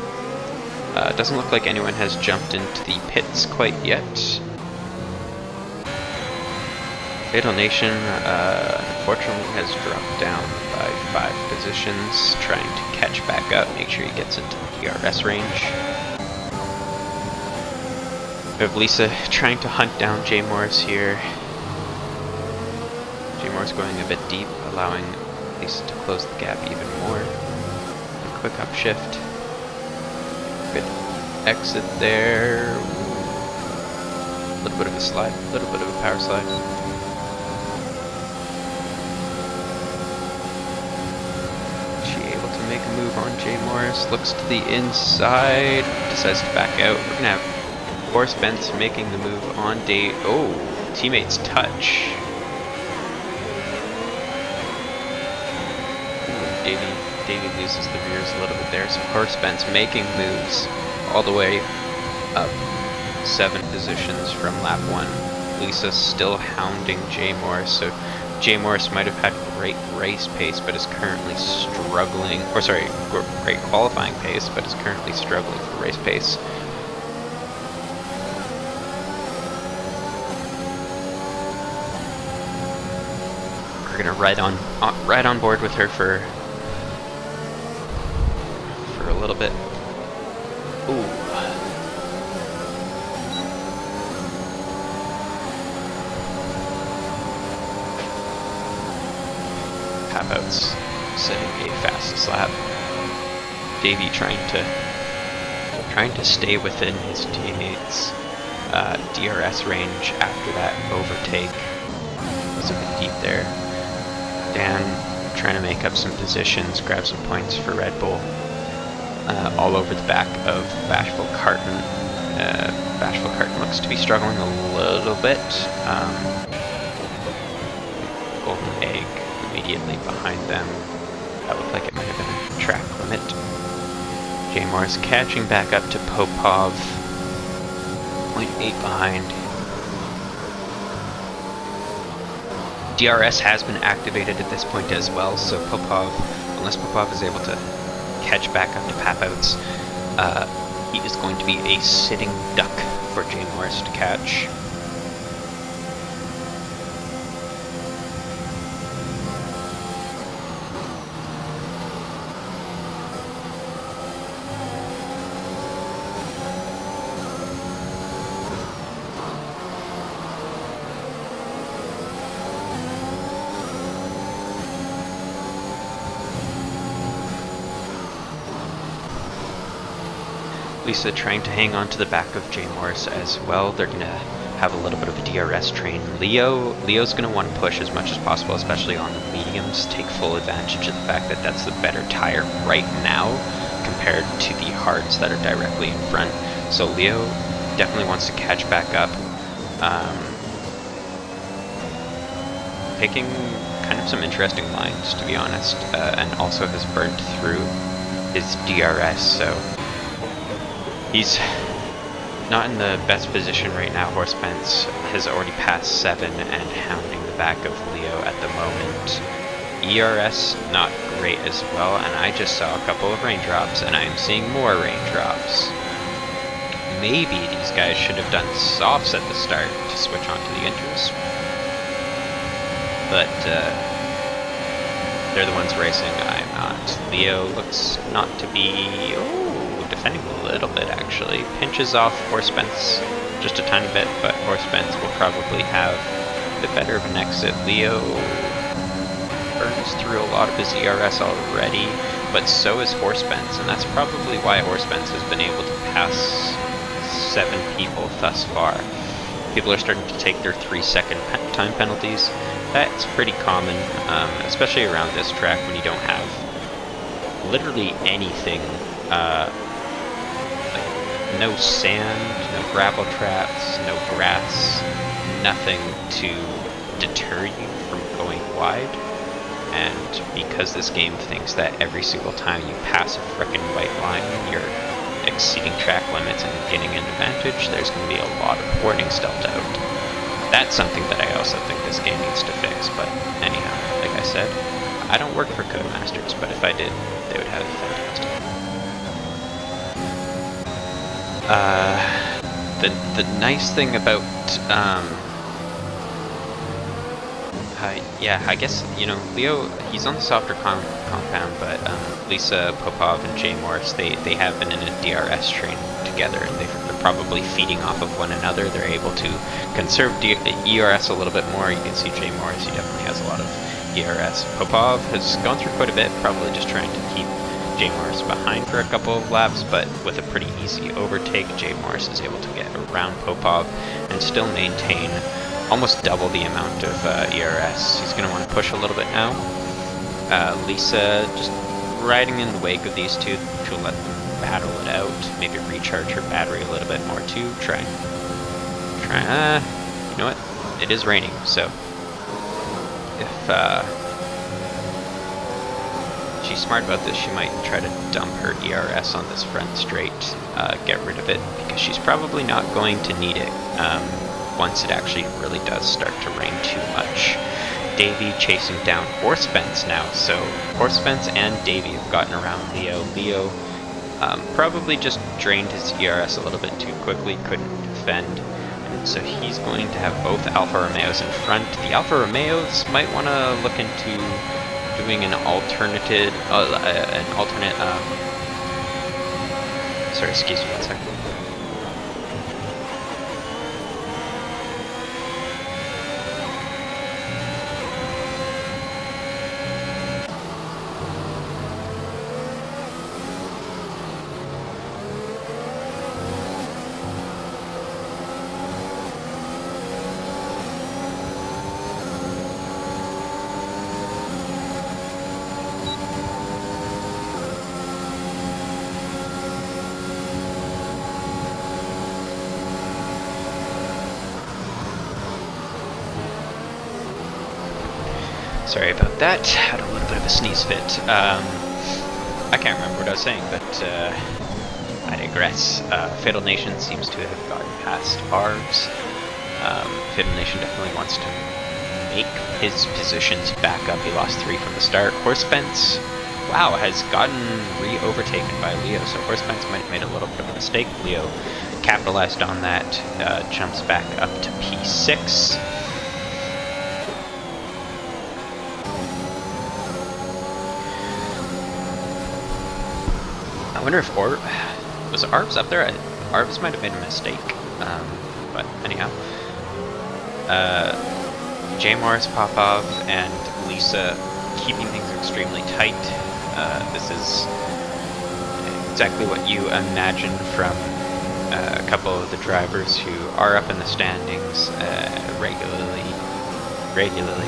Doesn't look like anyone has jumped into the pits quite yet. Fatal Nation, unfortunately, has dropped down by 5 positions, trying to catch back up, make sure he gets into the DRS range. We have Lisa trying to hunt down Jay Morris here. Jay Morris going a bit deep, allowing Lisa to close the gap even more. A quick upshift. Good exit there. A little bit of a slide, a little bit of a power slide. Make a move on Jay Morris, looks to the inside, decides to back out. We're gonna have Horse Fence making the move on Dave. Oh, teammates touch. Ooh, Davey loses the rears a little bit there, so Horse Fence making moves all the way up 7 positions from lap 1. Lisa still hounding Jay Morris, so Jay Morris might have had great race pace, but is currently struggling, or sorry, great qualifying pace, but is currently struggling for race pace. We're gonna ride on board with her for a little bit. Ooh. Papouts setting a fastest lap. Davey trying to stay within his teammates' DRS range after that overtake. Was a bit deep there. Dan trying to make up some positions, grab some points for Red Bull. All over the back of Bashful Carton. Bashful Carton looks to be struggling a little bit. Golden Egg immediately behind them. That looked like it might have been a track limit. Jay Morris catching back up to Popov. 0.8 behind. DRS has been activated at this point as well, so Popov, unless Popov is able to catch back up to Papouts, he is going to be a sitting duck for Jay Morris to catch. Lisa trying to hang on to the back of Jay Morris as well. They're going to have a little bit of a DRS train. Leo's going to want to push as much as possible, especially on the mediums, take full advantage of the fact that that's the better tire right now compared to the hards that are directly in front. So Leo definitely wants to catch back up. Picking kind of some interesting lines, to be honest, and also has burned through his DRS, so he's not in the best position right now. Horsepants has already passed 7 and hounding the back of Leo at the moment. ERS not great as well, and I just saw a couple of raindrops, and I am seeing more raindrops. Maybe these guys should have done softs at the start to switch onto the inters. But they're the ones racing, I'm not. Leo looks not to be, defending a little bit actually. Pinches off Horsepants just a tiny bit, but Horsepants will probably have the better of an exit. Leo burns through a lot of his ERS already, but so is Horsepants, and that's probably why Horsepants has been able to pass 7 people thus far. People are starting to take their 3-second time penalties. That's pretty common, especially around this track when you don't have literally anything, like no sand, no gravel traps, no grass, nothing to deter you from going wide. And because this game thinks that every single time you pass a frickin' white line, you're exceeding track limits and gaining an advantage, there's going to be a lot of warnings dealt out. That's something that I also think this game needs to fix, but anyhow, like I said, I don't work for Codemasters, but if I did, they would have fantastic. The nice thing about, yeah, I guess, you know, Leo, he's on the softer compound, but Lisa, Popov, and Jay Morris, they have been in a DRS train together, and they're probably feeding off of one another. They're able to conserve ERS a little bit more. You can see Jay Morris, he definitely has a lot of ERS. Popov has gone through quite a bit, probably just trying to keep Jay Morris behind for a couple of laps, but with a pretty easy overtake, Jay Morris is able to get around Popov and still maintain almost double the amount of ERS. He's going to want to push a little bit now. Lisa just riding in the wake of these two to let them battle it out, maybe recharge her battery a little bit more too. You know what? It is raining, so if she's smart about this, she might try to dump her ERS on this front straight, get rid of it, because she's probably not going to need it once it actually really does start to rain too much. Davey chasing down Horsepants now, so Horsepants and Davey have gotten around Leo. Leo probably just drained his ERS a little bit too quickly, couldn't defend, and so he's going to have both Alfa Romeos in front. The Alfa Romeos might want to look into doing an alternate, sorry, excuse me one second. Sorry about that, had a little bit of a sneeze fit. I can't remember what I was saying, but I digress. Fatal Nation seems to have gotten past Args. Fatal Nation definitely wants to make his positions back up. He lost 3 from the start. Horsepants, wow, has gotten re-overtaken by Leo, so Horsepants might have made a little bit of a mistake. Leo capitalized on that, jumps back up to P6. I wonder if was Arbs up there? Arbs might have made a mistake, but anyhow. Jay Morris, Popov, and Lisa keeping things extremely tight. It's exactly what you imagine from a couple of the drivers who are up in the standings regularly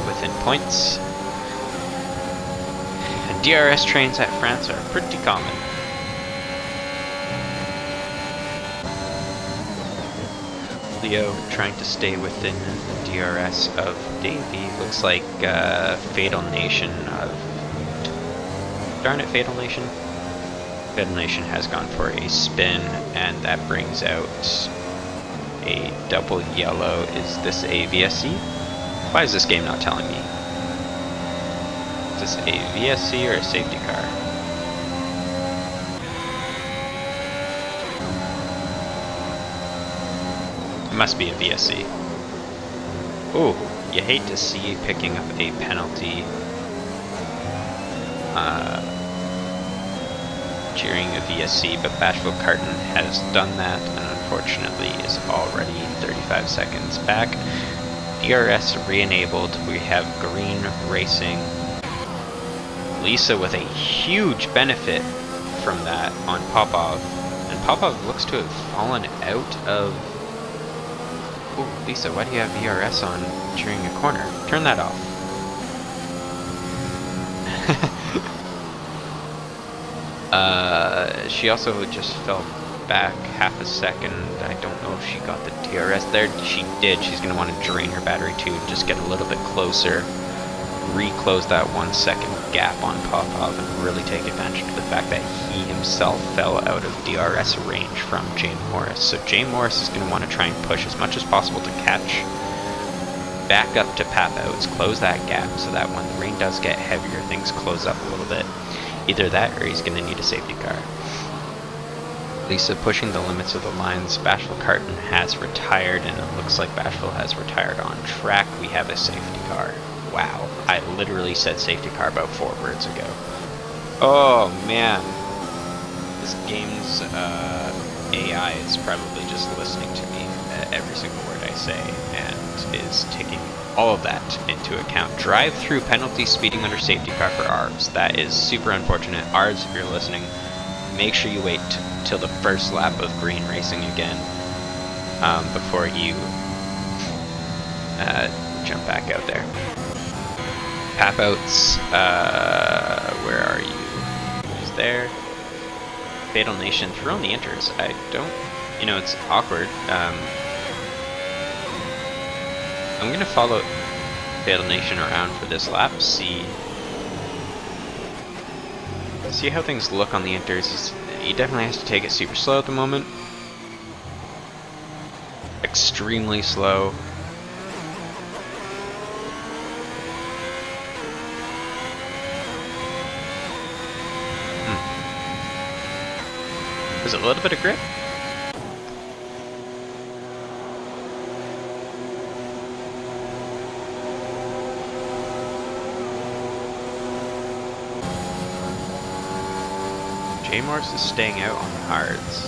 within points. And DRS trains at France are pretty common. Leo trying to stay within the DRS of Davey. Looks like Fatal Nation of... Darn it, Fatal Nation. Fatal Nation has gone for a spin, and that brings out a double yellow. Is this a VSC? Why is this game not telling me? Is this a VSC or a safety car? It must be a VSC. Ooh, you hate to see picking up a penalty during a VSC, but Bashville Carton has done that and unfortunately is already 35 seconds back. DRS re-enabled. We have green racing. Lisa with a huge benefit from that on Popov, and Popov looks to have fallen out of... Ooh, Lisa, why do you have VRS on during a corner? Turn that off. She also just fell back half a second. I don't know if she got the DRS there. She did. She's going to want to drain her battery too, just get a little bit closer, reclose that 1 second gap on Popov, and really take advantage of the fact that he himself fell out of DRS range from Jay Morris. So Jay Morris is going to want to try and push as much as possible to catch back up to Pap outs, close that gap so that when the rain does get heavier, things close up a little bit. Either that or he's going to need a safety car. Lisa pushing the limits of the lines. Bashville Carton has retired, and it looks like Bashville has retired on track. We have a safety car. Wow, I literally said safety car about 4 words ago. Oh man, this game's AI is probably just listening to me every single word I say and is taking all of that into account. Drive-through penalty speeding under safety car for ARBS. That is super unfortunate. ARBS, if you're listening, make sure you wait till the first lap of green racing again before you jump back out there. Pap outs, where are you? Who's there? Fatal Nation, throw in the inters. I don't, it's awkward. I'm gonna follow Fatal Nation around for this lap, see how things look on the inters. He definitely has to take it super slow at the moment. Extremely slow. There's a little bit of grip. Jay Morris is staying out on the hards.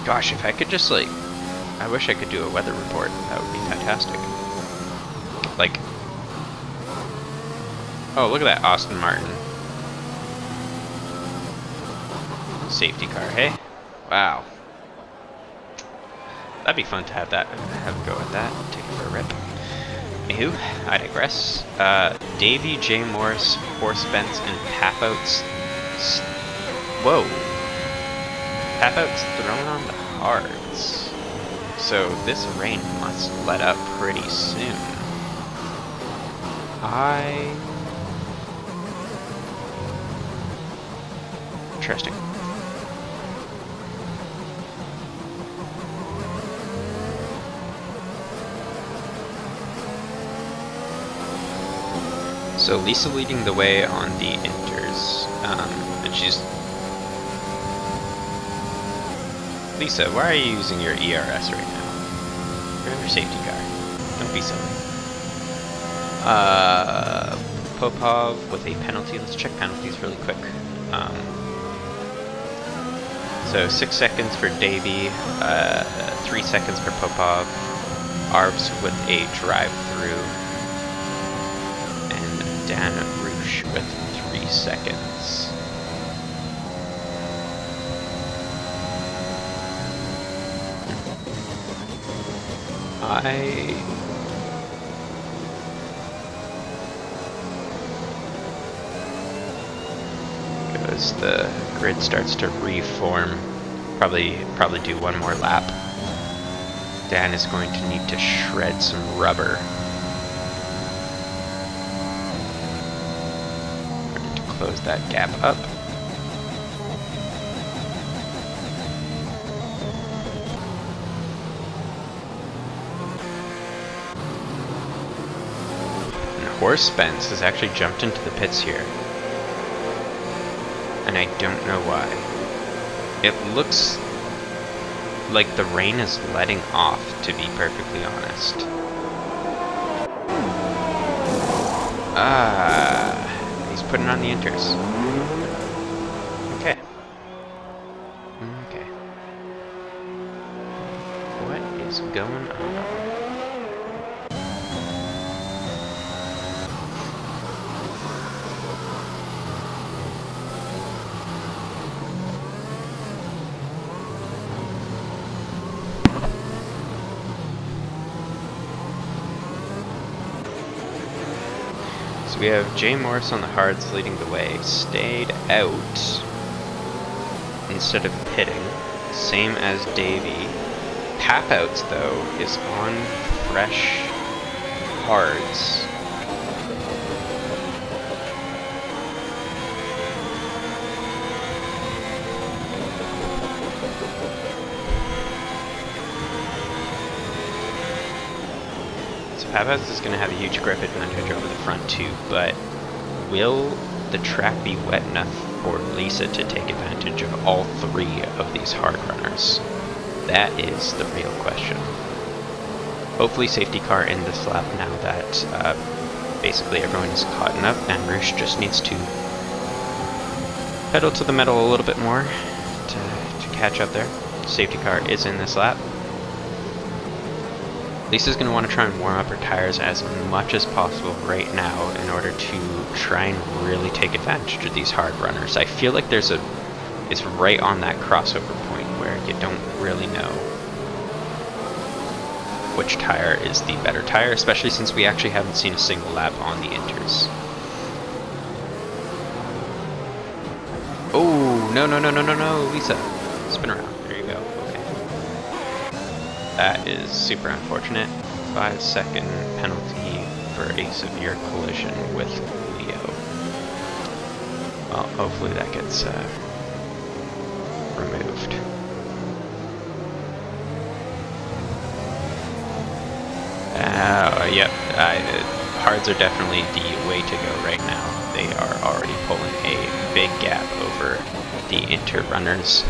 Gosh, if I could just I wish I could do a weather report. That would be fantastic. Oh, look at that, Austin Martin. Safety car, hey? Wow. That'd be fun to have a go at that. Take it for a rip. Anywho, I digress. Davey, Jay Morris, Horse Bents, and Pap outs. Whoa. Pap outs thrown on the hards. So this rain must let up pretty soon. Interesting. So Lisa leading the way on the inters, and she's... Lisa, why are you using your ERS right now? You're in your safety car. Don't be silly. Popov with a penalty. Let's check penalties really quick. So 6 seconds for Davey, 3 seconds for Popov, Arbs with a drive-through, and Dan Roosh with 3 seconds. why? As the grid starts to reform, probably do one more lap. Dan is going to need to shred some rubber. We're going to close that gap up. And Horse Spence has actually jumped into the pits here. And I don't know why. It looks like the rain is letting off, to be perfectly honest. He's putting on the inters. Okay. Okay. What is going on? So we have Jay Morris on the hards leading the way. Stayed out instead of pitting. Same as Davey. Papouts, though, is on fresh hards. Papouts is going to have a huge grip advantage over the front two, but will the track be wet enough for Lisa to take advantage of all three of these hard runners? That is the real question. Hopefully safety car in this lap now that basically everyone is caught up, and Roosh just needs to pedal to the metal a little bit more to catch up there. Safety car is in this lap. Lisa's going to want to try and warm up her tires as much as possible right now in order to try and really take advantage of these hard runners. I feel like it's right on that crossover point where you don't really know which tire is the better tire, especially since we actually haven't seen a single lap on the inters. Oh, no, Lisa. Spin around. There you go. That is super unfortunate. 5-second penalty for a severe collision with Leo. Well, hopefully that gets removed. Yep, hards are definitely the way to go right now. They are already pulling a big gap over the inter runners.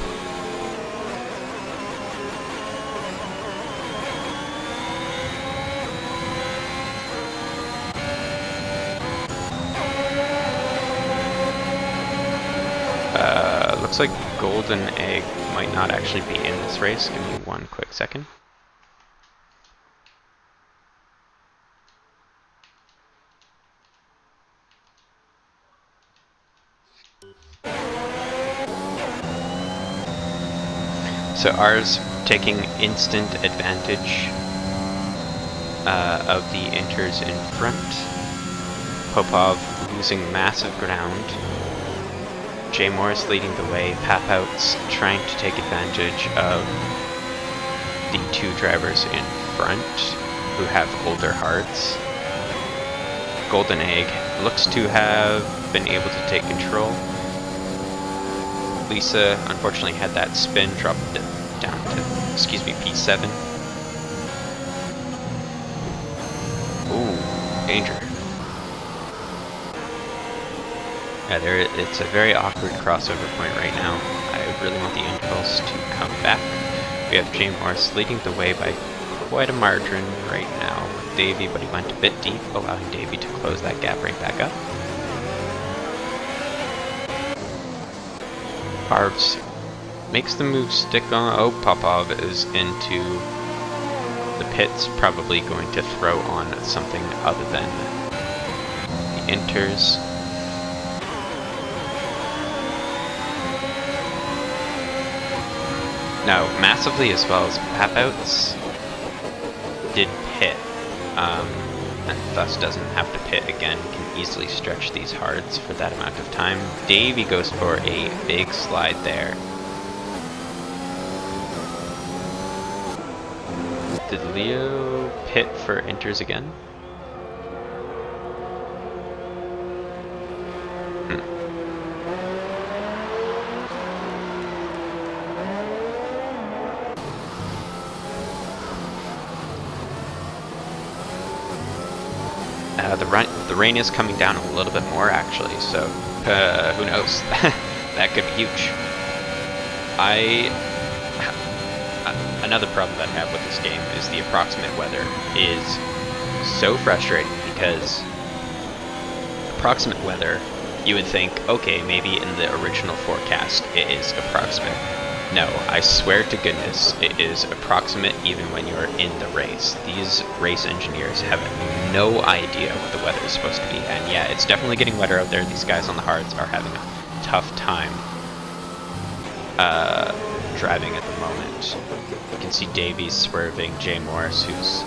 Looks like Golden Egg might not actually be in this race. Give me one quick second. So ours taking instant advantage of the inters in front. Popov losing massive ground. Jay Morris leading the way, Papouts trying to take advantage of the two drivers in front who have older hards. Golden Egg looks to have been able to take control. Lisa unfortunately had that spin, dropped it down to, P7. Ooh, danger. Yeah, it's a very awkward crossover point right now. I really want the intervals to come back. We have Jay Morris leading the way by quite a margin right now with Davey, but he went a bit deep, allowing Davey to close that gap right back up. Parvs makes the move stick on. Oh, Popov is into the pits, probably going to throw on something other than the inters. Now, massively as well as Papouts did and thus doesn't have to pit again, can easily stretch these hards for that amount of time. Davey goes for a big slide there. Did Leo pit for inters again? The rain is coming down a little bit more actually, so who knows? That could be huge. Another problem that I have with this game is the approximate weather is so frustrating, because approximate weather, you would think, okay, maybe in the original forecast it is approximate. No, I swear to goodness, it is approximate even when you're in the race. These race engineers have no idea what the weather is supposed to be, and yeah, it's definitely getting wetter out there. These guys on the hards are having a tough time driving at the moment. You can see Davies swerving, Jay Morris, who's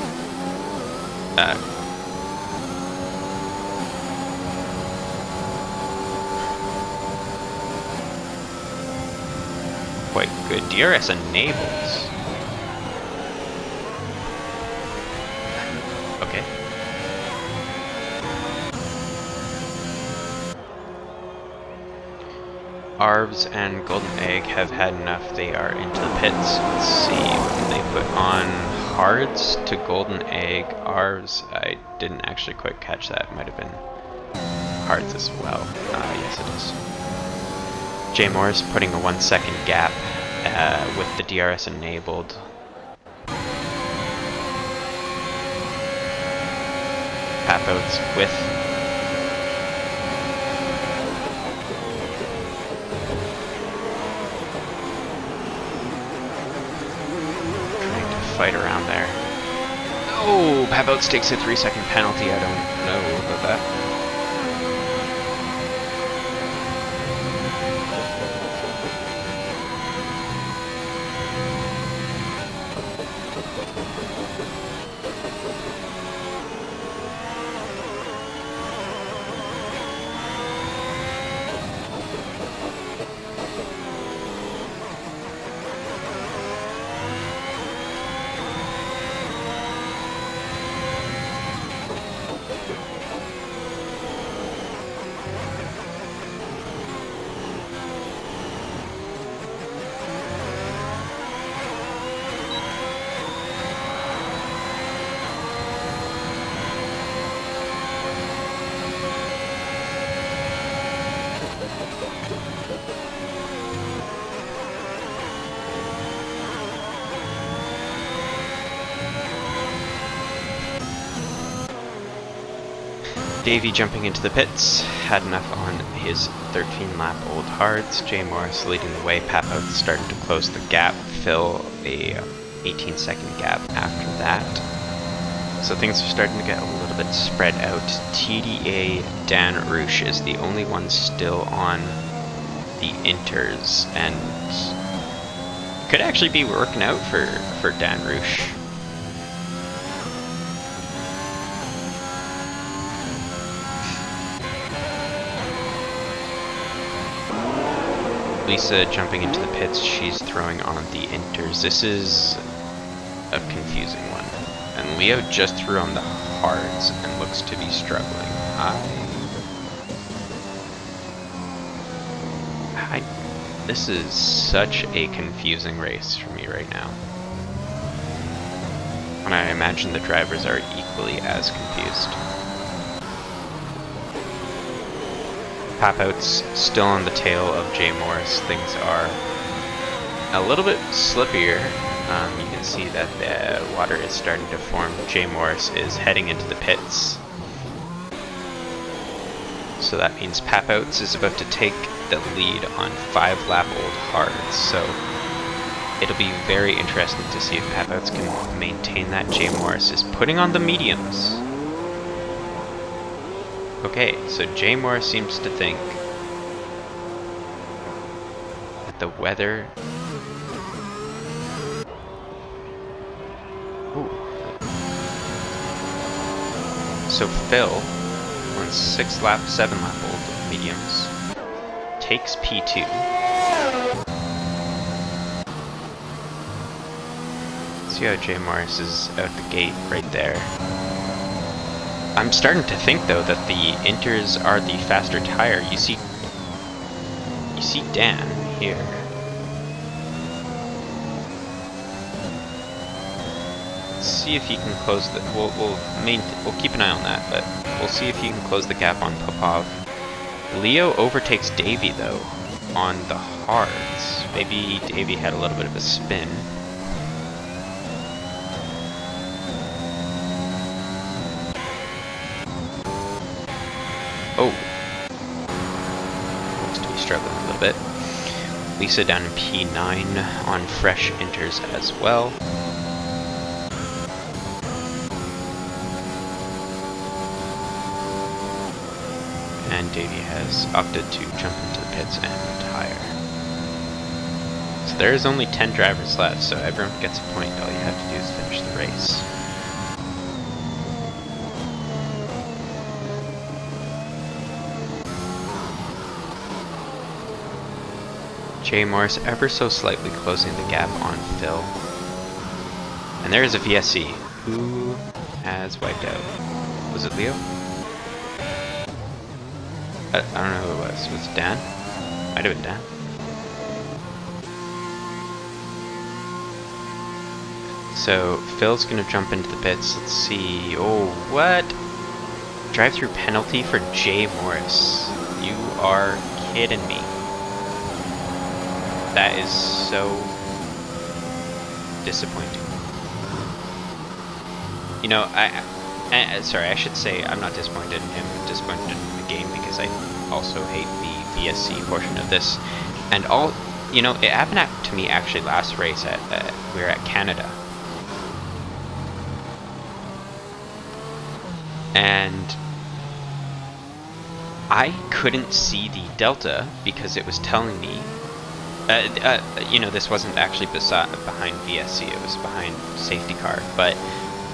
quite good. DRS enables. Okay. Arvs and Golden Egg have had enough. They are into the pits. Let's see. What can they put on? Hards to Golden Egg. Arvs, I didn't actually quite catch that. Might have been Hards as well. Yes, it is. Jay Morris putting a 1 second gap with the DRS enabled. Pathos with trying to fight around there. Oh, Pathos takes a 3 second penalty. I don't know about that. Davey jumping into the pits, had enough on his 13-lap old hards. Jay Morris leading the way. Papo starting to close the gap. Phil a 18-second gap after that. So things are starting to get a little bit spread out. TDA Dan Roosh is the only one still on the inters, and could actually be working out for Dan Roosh. Lisa jumping into the pits, she's throwing on the inters. This is a confusing one. And Leo just threw on the hards and looks to be struggling. This is such a confusing race for me right now. And I imagine the drivers are equally as confused. Pop-outs still on the tail of Jay Morris. Things are a little bit slippier. You can see that the water is starting to form. Jay Morris is heading into the pits. So that means Pop-outs is about to take the lead on 5-lap-old hards. So it'll be very interesting to see if Pop-outs can maintain that. Jay Morris is putting on the mediums. Okay, so Jay Morris seems to think that the weather... Ooh. So Phil, on 6 lap, 7 lap old mediums, takes P2. See how Jay Morris is out the gate right there. I'm starting to think though that the Inters are the faster tire. You see Dan here. Let's see if he can close the. We'll keep an eye on that, but we'll see if he can close the gap on Popov. Leo overtakes Davey though on the hards. Maybe Davey had a little bit of a spin. Oh. Looks to be struggling a little bit. Lisa down in P9 on fresh Inters as well. And Davey has opted to jump into the pits and retire. So there is only 10 drivers left, so everyone gets a point. All you have to do is finish the race. Jay Morris ever so slightly closing the gap on Phil. And there is a VSC who has wiped out. Was it Leo? I don't know who it was. Was it Dan? Might have been Dan. So Phil's gonna jump into the pits. Let's see. Oh, what? Drive-through penalty for Jay Morris. You are kidding me. That is so disappointing. You know, sorry, I should say I'm not disappointed in him. I'm disappointed in the game because I also hate the VSC portion of this. And you know, it happened to me actually last race we were at Canada. And I couldn't see the delta because it was telling me, you know, this wasn't actually behind VSC, it was behind safety car, but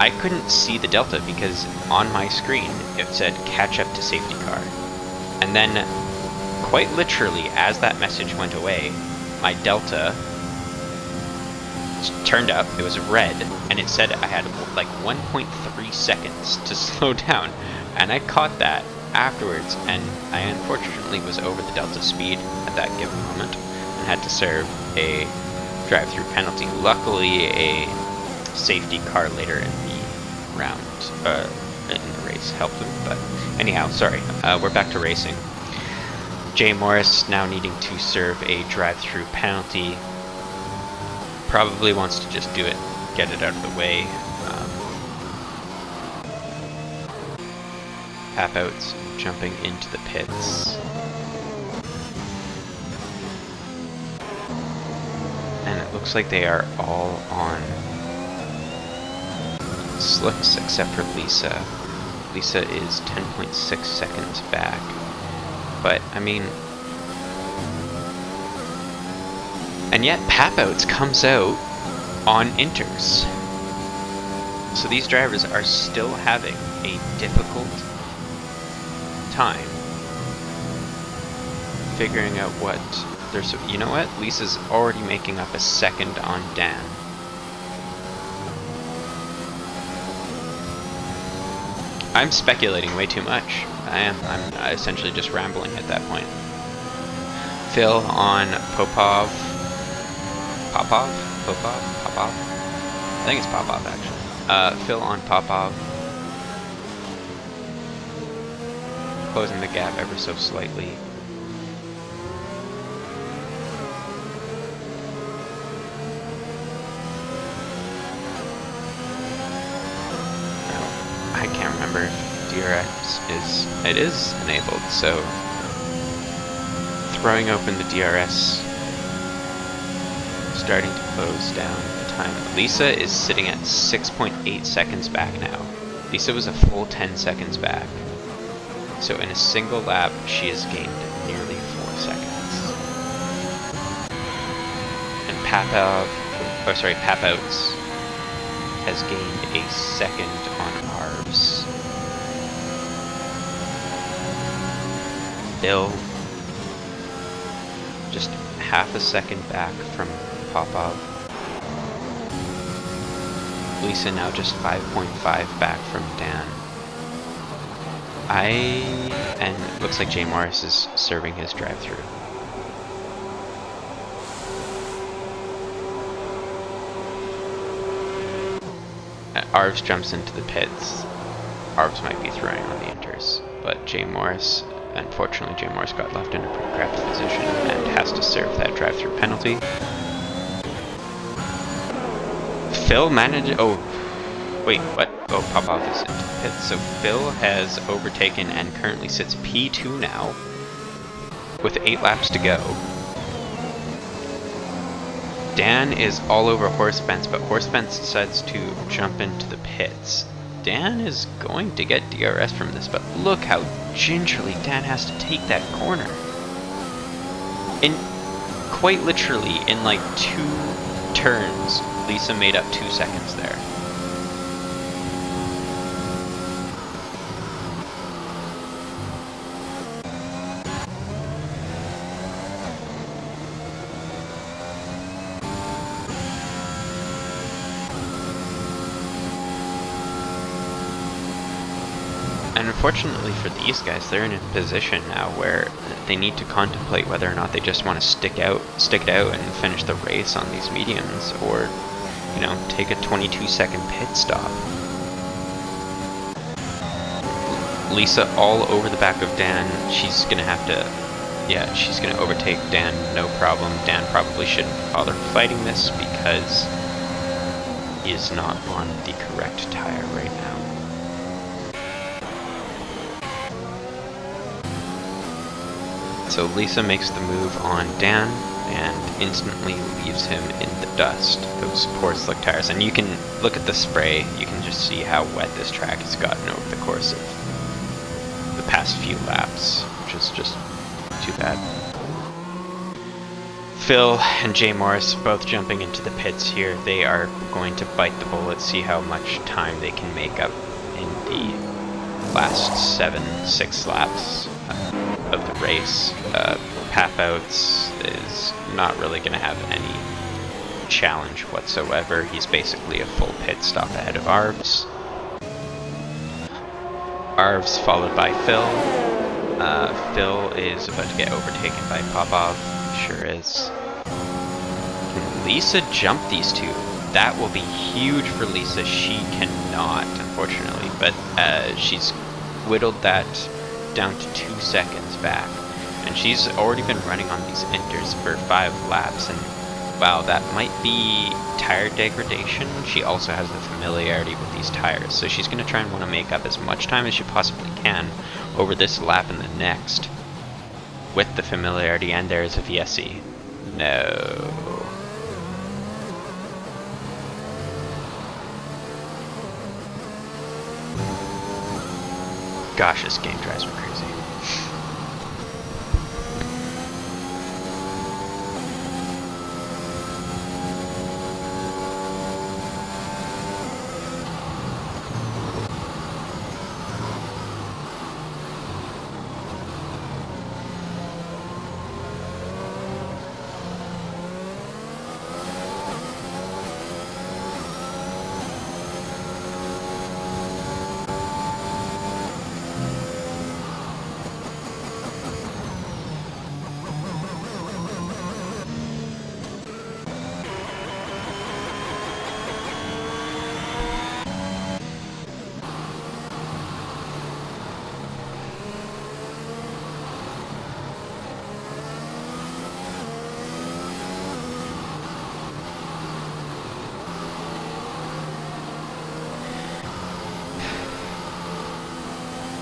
I couldn't see the delta because on my screen it said catch up to safety car. And then, quite literally, as that message went away, my delta turned up, it was red, and it said I had like 1.3 seconds to slow down. And I caught that afterwards, and I unfortunately was over the delta speed at that given moment and had to serve a drive-through penalty. Luckily, a safety car later in the round, in the race helped him, but anyhow, sorry, we're back to racing. Jay Morris now needing to serve a drive-through penalty. Probably wants to just do it, get it out of the way. Papouts jumping into the pits. And it looks like they are all on slicks except for Lisa. Lisa is 10.6 seconds back. But, I mean... And yet, Papouts comes out on Inters. So these drivers are still having a difficult time figuring out what there's. You know what? Lisa's already making up a second on Dan. I'm speculating way too much. I'm essentially just rambling at that point. Phil on Popov. Popov? I think it's Popov actually. Phil on Popov. Closing the gap ever so slightly. I can't remember if DRS is enabled, so throwing open the DRS, starting to close down the time. Lisa is sitting at 6.8 seconds back now. Lisa was a full 10 seconds back. So in a single lap, she has gained nearly 4 seconds. And Papouts has gained a second on Arbs. Phil just half a second back from Popov. Lisa now just 5.5 back from Dan. And it looks like Jay Morris is serving his drive-through. Arvs jumps into the pits. Arvs might be throwing on the inters, but Jay Morris, unfortunately Jay Morris got left in a pretty crappy position and has to serve that drive-through penalty. Phil managed, oh, wait, what? Oh, Popov is into the pits. So Phil has overtaken and currently sits P2 now, with 8 laps to go. Dan is all over Horsefence, but Horsefence decides to jump into the pits. Dan is going to get DRS from this, but look how gingerly Dan has to take that corner. And quite literally, in like 2 turns, Lisa made up 2 seconds there. And unfortunately for these guys, they're in a position now where they need to contemplate whether or not they just want to stick it out and finish the race on these mediums, or, you know, take a 22-second pit stop. Lisa all over the back of Dan. She's gonna have to, yeah, she's gonna overtake Dan, no problem. Dan probably shouldn't bother fighting this because he is not on the correct tire right now. So Lisa makes the move on Dan and instantly leaves him in the dust. Those poor slick tires. And you can look at the spray, you can just see how wet this track has gotten over the course of the past few laps, which is just too bad. Phil and Jay Morris both jumping into the pits here. They are going to bite the bullet, see how much time they can make up in the last 6 laps of the race. Papouts is not really going to have any challenge whatsoever. He's basically a full pit stop ahead of Arvs. Arvs followed by Phil. Phil is about to get overtaken by Popov. Sure is. Can Lisa jump these two? That will be huge for Lisa. She cannot, unfortunately, but she's whittled that down to 2 seconds back, and she's already been running on these inters for 5 laps, and wow, that might be tire degradation. She also has the familiarity with these tires, so she's going to try and want to make up as much time as she possibly can over this lap and the next with the familiarity. And there's a VSC. No. Gosh, this game drives me crazy.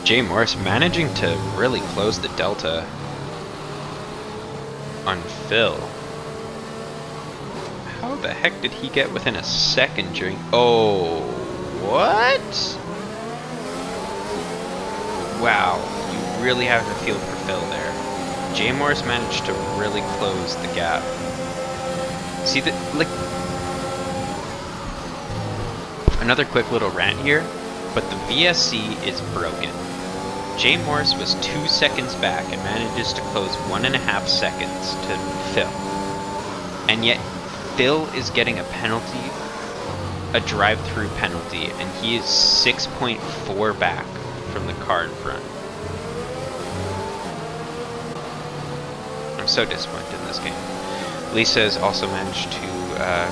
Jay Morris managing to really close the delta on Phil. How the heck did he get within a second during... Oh, what? Wow, you really have to feel for Phil there. Jay Morris managed to really close the gap. See, like... Another quick little rant here, but the VSC is broken. Jay Morris was 2 seconds back and manages to close 1.5 seconds to Phil. And yet, Phil is getting a penalty, a drive-through penalty, and he is 6.4 back from the car in front. I'm so disappointed in this game. Lisa has also managed to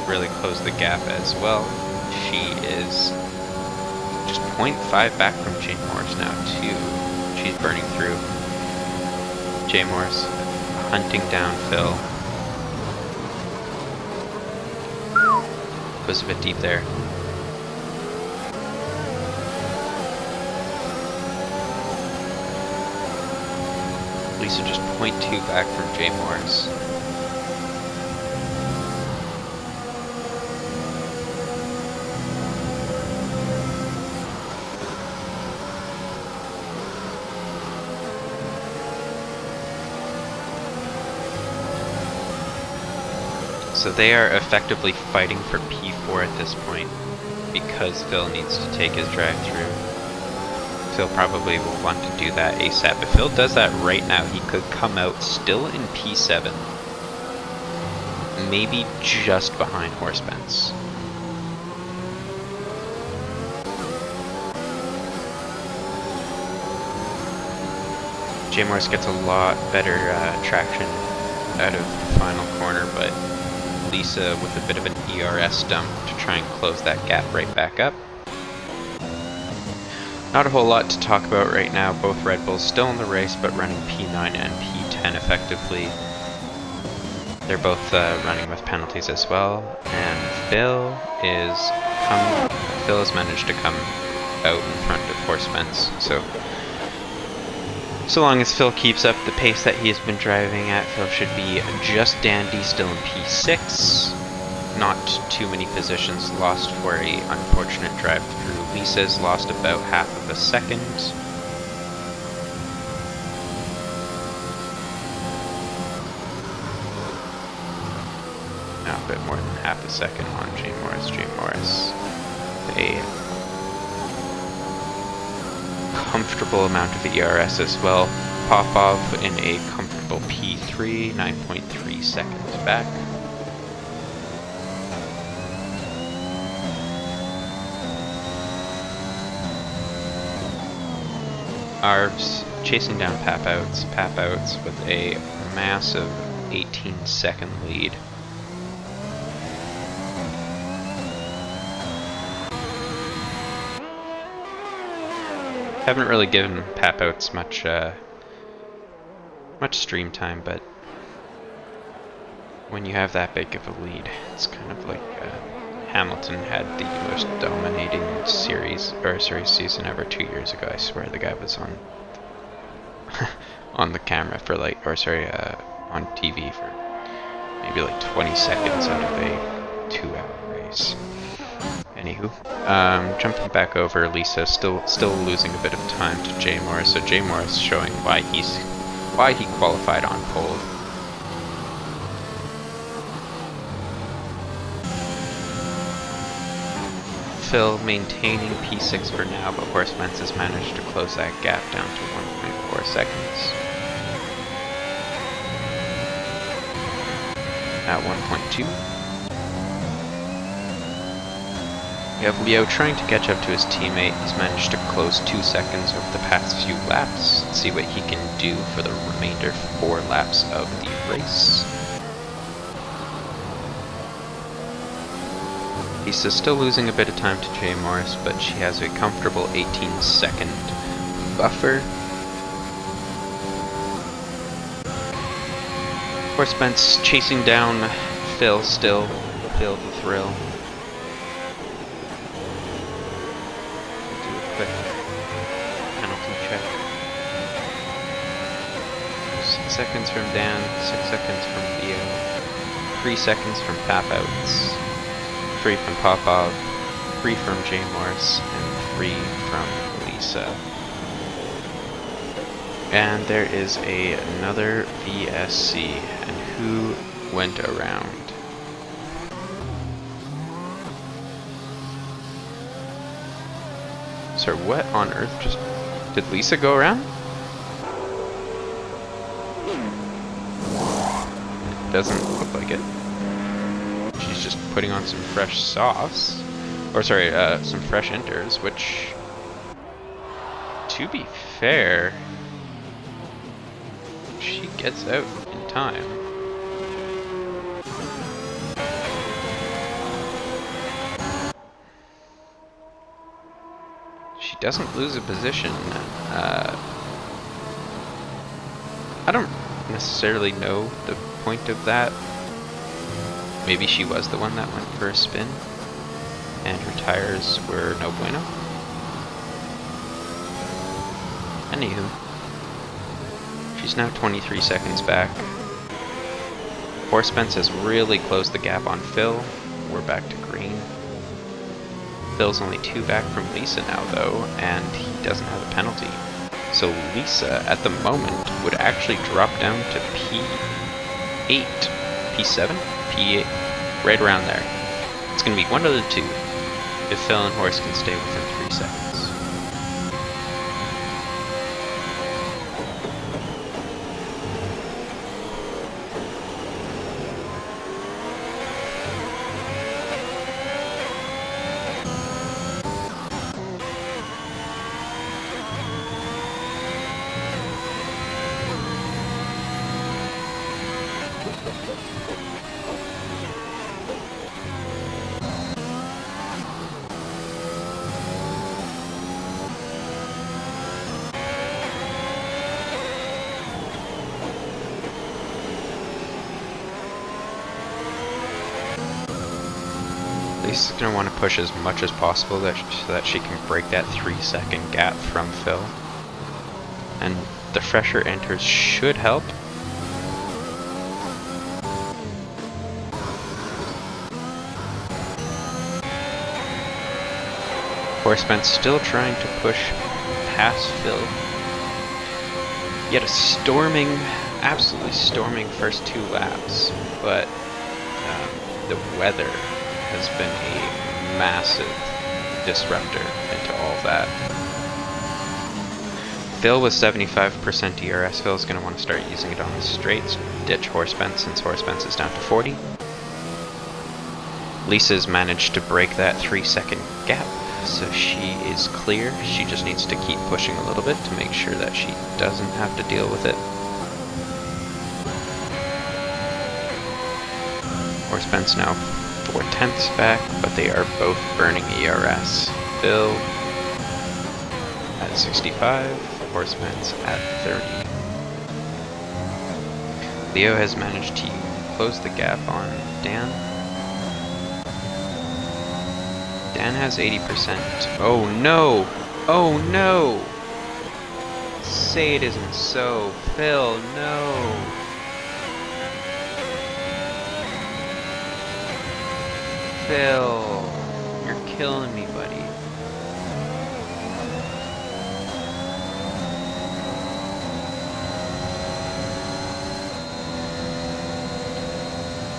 really close the gap as well. She is just 0.5 back from Jay Morris now, too. She's burning through. Jay Morris hunting down Phil. Goes a bit deep there. Lisa just 0.2 back from Jay Morris. So they are effectively fighting for P4 at this point because Phil needs to take his drive-through. Phil probably will want to do that ASAP. If Phil does that right now, he could come out still in P7. Maybe just behind Horsepence. Jay Morris gets a lot better traction out of the final corner, but Lisa with a bit of an ERS dump to try and close that gap right back up. Not a whole lot to talk about right now. Both Red Bulls still in the race, but running P9 and P10 effectively. They're both running with penalties as well. And Phil has managed to come out in front of Horsepence. So long as Phil keeps up the pace that he has been driving at, Phil should be just dandy, still in P6. Not too many positions lost for a unfortunate drive through. Lisa's lost about half of a second. Now a bit more than half a second on Jay Morris. Jay Morris, a comfortable amount of ERS as well. Popov in a comfortable P3, 9.3 seconds back. Arvs chasing down Papouts with a massive 18-second lead. Haven't really given Papouts much stream time, but when you have that big of a lead, it's kind of like Hamilton had the most dominating series season ever 2 years ago. I swear the guy was on on the camera for on TV for maybe like 20 seconds out of a 2-hour race. Anywho, jumping back over, Lisa still losing a bit of time to Jay Morris. So Jay Morris showing why he qualified on pole. Phil maintaining P6 for now, but Horsepence has managed to close that gap down to 1.4 seconds. At 1.2. We have Leo trying to catch up to his teammate. He's managed to close 2 seconds over the past few laps. Let's see what he can do for the remainder 4 laps of the race. Lisa's still losing a bit of time to Jay Morris, but she has a comfortable 18-second buffer. Horsepence chasing down Phil still. Phil the Thrill. Do a quick penalty check. 6 seconds from Dan, 6 seconds from Leo, 3 seconds from Papouts. 3 from Popov, 3 from Jay Morris, and 3 from Lisa. And there is another VSC, and who went around? So what on earth just Did Lisa go around? Doesn't look like it. She's just putting on some fresh sauce. Or sorry, some fresh inters, which, to be fair, she gets out in time. She doesn't lose a position. I don't necessarily know the point of that. Maybe she was the one that went for a spin, and her tires were no bueno. Anywho, she's now 23 seconds back. Horsefence has really closed the gap on Phil. We're back to green. Phil's only 2 back from Lisa now though, and he doesn't have a penalty. So Lisa, at the moment, would actually drop down to P8, P7, P8, right around there. It's going to be one of the two, if Phil and Horse can stay within 3 seconds. Lisa's going to want to push as much as possible so that she can break that 3-second gap from Phil. And the fresher enters should help. Horseman still trying to push past Phil. He had a storming, absolutely storming first 2 laps, but the weather has been a massive disruptor into all of that. Phil was 75% ERS. Phil's going to want to start using it on the straights, ditch Horsefence since Horsefence is down to 40. Lisa's managed to break that 3-second gap, so she is clear. She just needs to keep pushing a little bit to make sure that she doesn't have to deal with it. Horsefence now 4/10 back, but they are both burning ERS. Phil at 65, Horsefence at 30. Leo has managed to close the gap on Dan. Dan has 80%. Oh no! Oh no! Say it isn't so. Phil, no! Phil, you're killing me, buddy.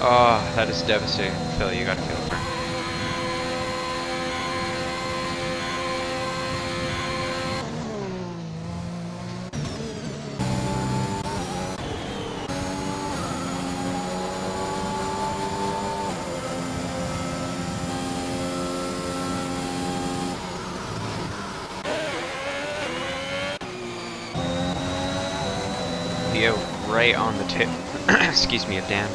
Oh, that is devastating. Phil, you gotta feel for him. Leo right on the tip, excuse me, of Dan.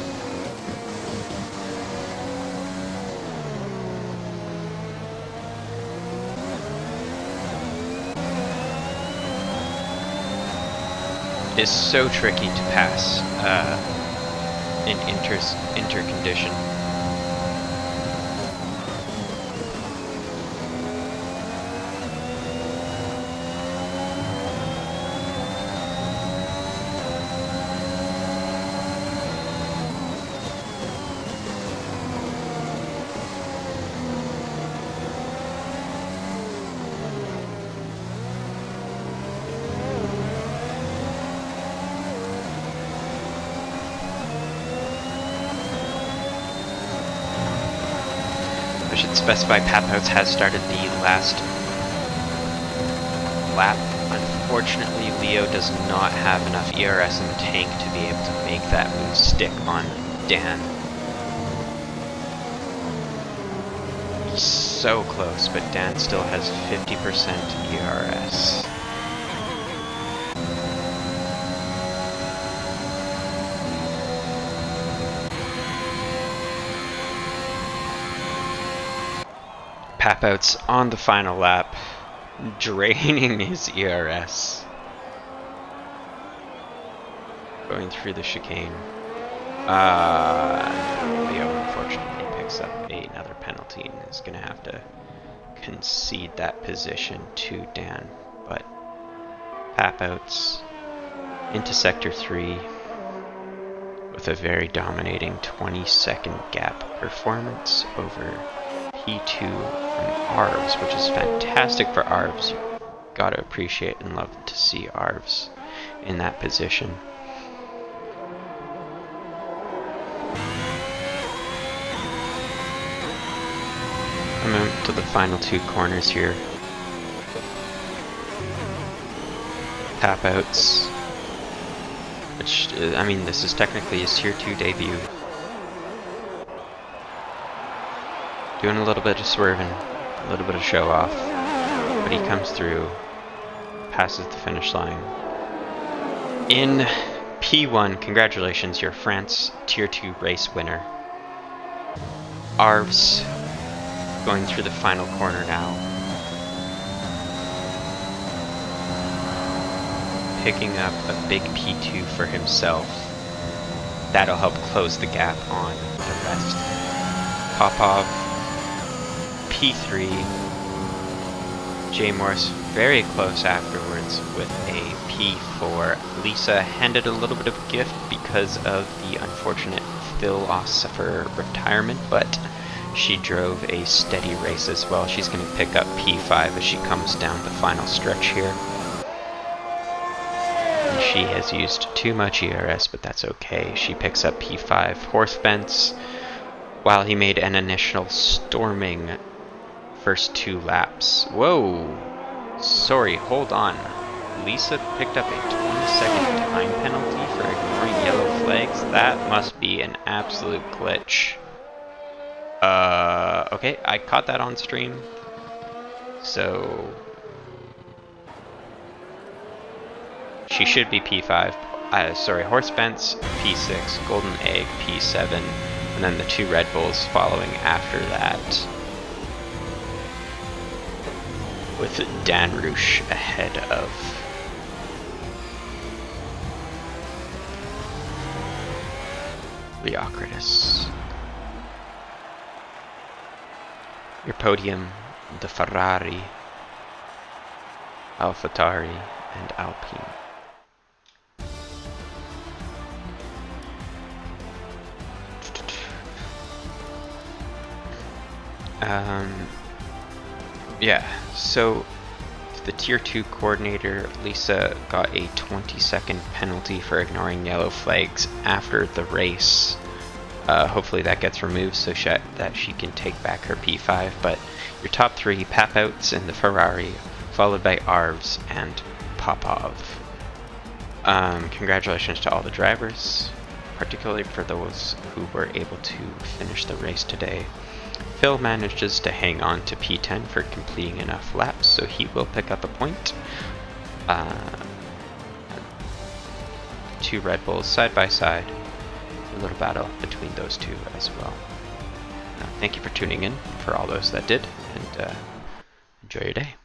It's so tricky to pass in inter condition. I should specify Papouts has started the last lap on Unfortunately, Leo does not have enough ERS in the tank to be able to make that move stick on Dan. He's so close, but Dan still has 50% ERS. Pap-outs on the final lap, draining his ERS. Going through the chicane. Leo unfortunately picks up another penalty and is going to have to concede that position to Dan. But Pap-outs into Sector 3 with a very dominating 20-second gap performance over P2 from Arvs, which is fantastic for Arvs. You gotta appreciate and love to see Arvs in that position. Coming to the final two corners here. Pap-outs, which, I mean, this is technically his Tier 2 debut. Doing a little bit of swerving, a little bit of show off, but he comes through, passes the finish line. In P1, congratulations, you're France Tier 2 race winner. Arvs going through the final corner now. Picking up a big P2 for himself. That'll help close the gap on the rest. Popov, P3. Jay Morris very close afterwards with a P4. Lisa handed a little bit of a gift because of the unfortunate Phil Ossifer retirement, but she drove a steady race as well. She's going to pick up P5 as she comes down the final stretch here. And she has used too much ERS, but that's okay. She picks up P5. Horsfence, while he made an initial storming first 2 laps. Whoa! Sorry, hold on. Lisa picked up a 20-second time penalty for ignoring yellow flags. That must be an absolute glitch. Okay, I caught that on stream. So she should be P5. Sorry, Horsefence, P6, Golden Egg, P7, and then the 2 Red Bulls following after that, with Dan Roosh ahead of Leocritus. Your podium, the Ferrari, AlphaTauri, and Alpine. Yeah, so the Tier 2 coordinator, Lisa, got a 20-second penalty for ignoring yellow flags after the race. Hopefully that gets removed so that she can take back her P5, but your top 3, Pap-outs in the Ferrari, followed by Arvs and Popov. Congratulations to all the drivers, particularly for those who were able to finish the race today. Phil manages to hang on to P10 for completing enough laps, so he will pick up a point. 2 Red Bulls side by side. A little battle between those two as well. Thank you for tuning in, for all those that did, and enjoy your day.